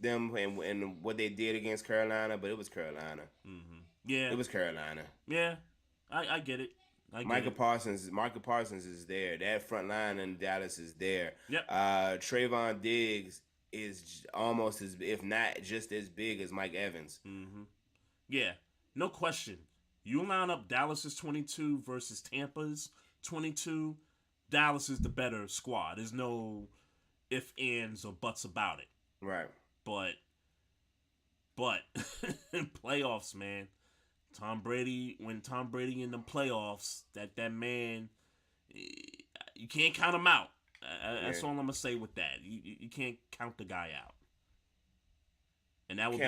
them and what they did against Carolina, but it was Carolina. Mm-hmm. Yeah, it was Carolina. Yeah, I get it. Michael Parsons is there. That front line in Dallas is there. Yep. Trayvon Diggs is almost if not just as big as Mike Evans. Mm-hmm. Yeah, no question. You line up Dallas's 22 versus Tampa's 22. Dallas is the better squad. There's no ifs, ands, or buts about it. Right. But in playoffs, man, when Tom Brady in the playoffs, that man, you can't count him out. That's all I'm gonna say with that. You can't count the guy out, and that would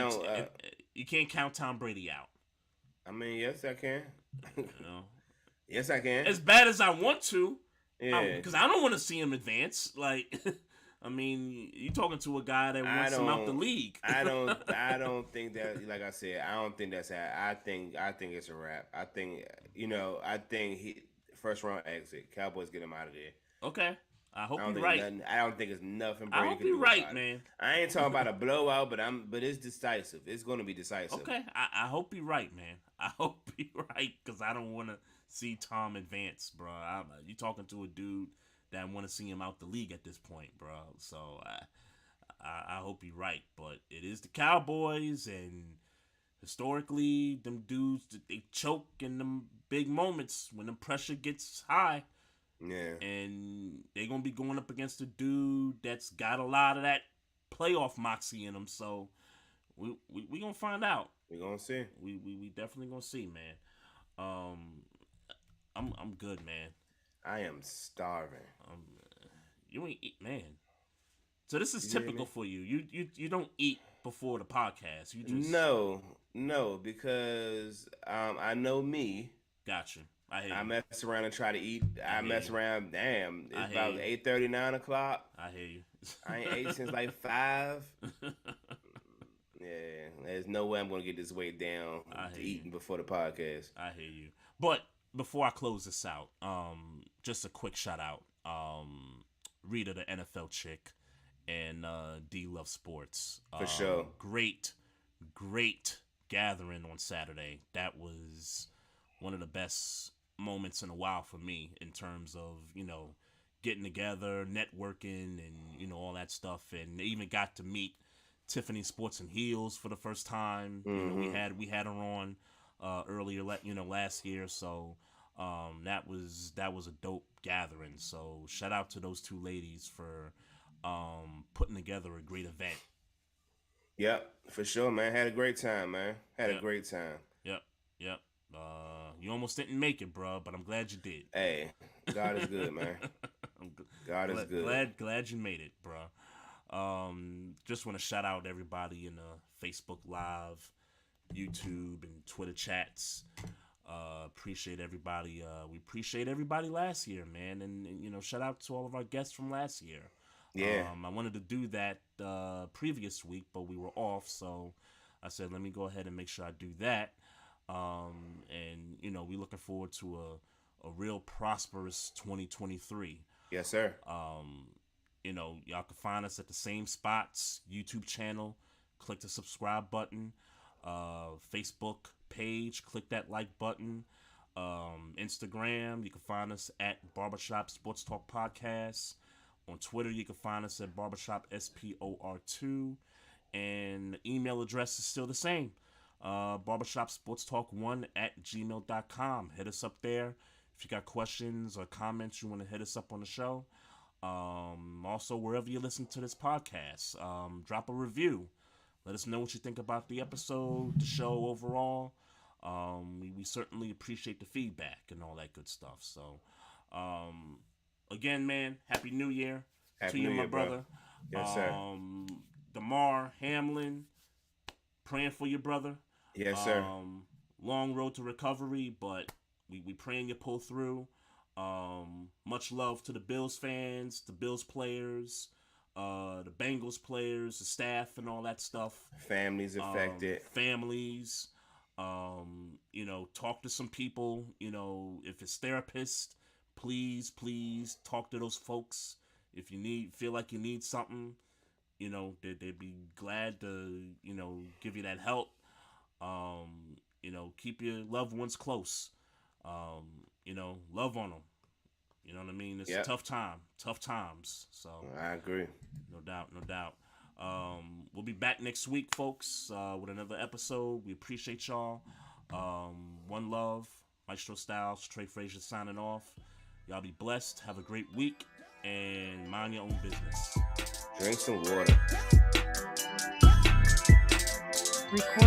you can't count Tom Brady out. I mean, yes, I can. Yes, I can. As bad as I want to, because I don't want to see him advance. Like, I mean, you talking to a guy that wants him out the league. I don't think that. Like I said, I don't think that's. I think it's a wrap. I think he first round exit. Cowboys get him out of there. Okay. I hope you're right. I don't think it's nothing. I hope you're right, man. I ain't talking about a blowout, but it's decisive. It's going to be decisive. Okay, I hope you're right, man. I hope you're right, because I don't want to see Tom advance, bro. You talking to a dude that want to see him out the league at this point, bro. So I hope you're right, but it is the Cowboys, and historically, them dudes, they choke in them big moments when the pressure gets high. Yeah. And they're going to be going up against a dude that's got a lot of that playoff moxie in him. So we going to find out. We're going to see. We definitely going to see, man. I'm good, man. I am starving. You ain't eat, man. So this is typical for you. You don't eat before the podcast. You just No, because I know me. Gotcha. I mess around and try to eat. I mess around. Damn, it's about 8:30, 9 o'clock. I hear you. I ain't ate since like 5. Yeah, there's no way I'm gonna get this weight down to eating before the podcast. I hear you. But before I close this out, just a quick shout out. Rita, the NFL chick, and D Love Sports. For sure. Great gathering on Saturday. That was one of the best moments in a while for me in terms of, getting together, networking, and, all that stuff. And they even got to meet Tiffany Sports and Heels for the first time. Mm-hmm. We had her on earlier, last year. So that was a dope gathering. So shout out to those two ladies for putting together a great event. Yep, for sure, man. Had a great time, man. Had a great time. Yep. You almost didn't make it, bro, but I'm glad you did. Hey, God is good, man. God is good. Glad you made it, bro. Just want to shout out everybody in the Facebook Live, YouTube, and Twitter chats. Appreciate everybody. We appreciate everybody last year, man, and shout out to all of our guests from last year. Yeah. I wanted to do that previous week, but we were off, so I said, let me go ahead and make sure I do that. And we're looking forward to a real prosperous 2023. Yes, sir. Y'all can find us at the same spots: YouTube channel, click the subscribe button, Facebook page, click that like button, Instagram, you can find us at Barbershop Sports Talk Podcast. On Twitter, you can find us at Barbershop SPOR2, and the email address is still the same. barbershopsportstalk1@gmail.com. Hit us up there if you got questions or comments you want to hit us up on the show. Also, wherever you listen to this podcast, drop a review. Let us know what you think about the episode, the show overall. We certainly appreciate the feedback and all that good stuff. So, again, man, Happy New Year to you, my brother. Yes, sir. Damar Hamlin, praying for your brother. Yes, sir. Long road to recovery, but we praying you pull through. Much love to the Bills fans, the Bills players, the Bengals players, the staff, and all that stuff. Families affected. Families. Talk to some people. If it's therapists, please talk to those folks. If you feel like you need something, they'd be glad to, give you that help. Keep your loved ones close. Love on them. You know what I mean? It's a tough times. So I agree. No doubt. We'll be back next week, folks, with another episode. We appreciate y'all. One love, Maestro Styles, Trey Frazier signing off. Y'all be blessed. Have a great week, and mind your own business. Drink some water. Record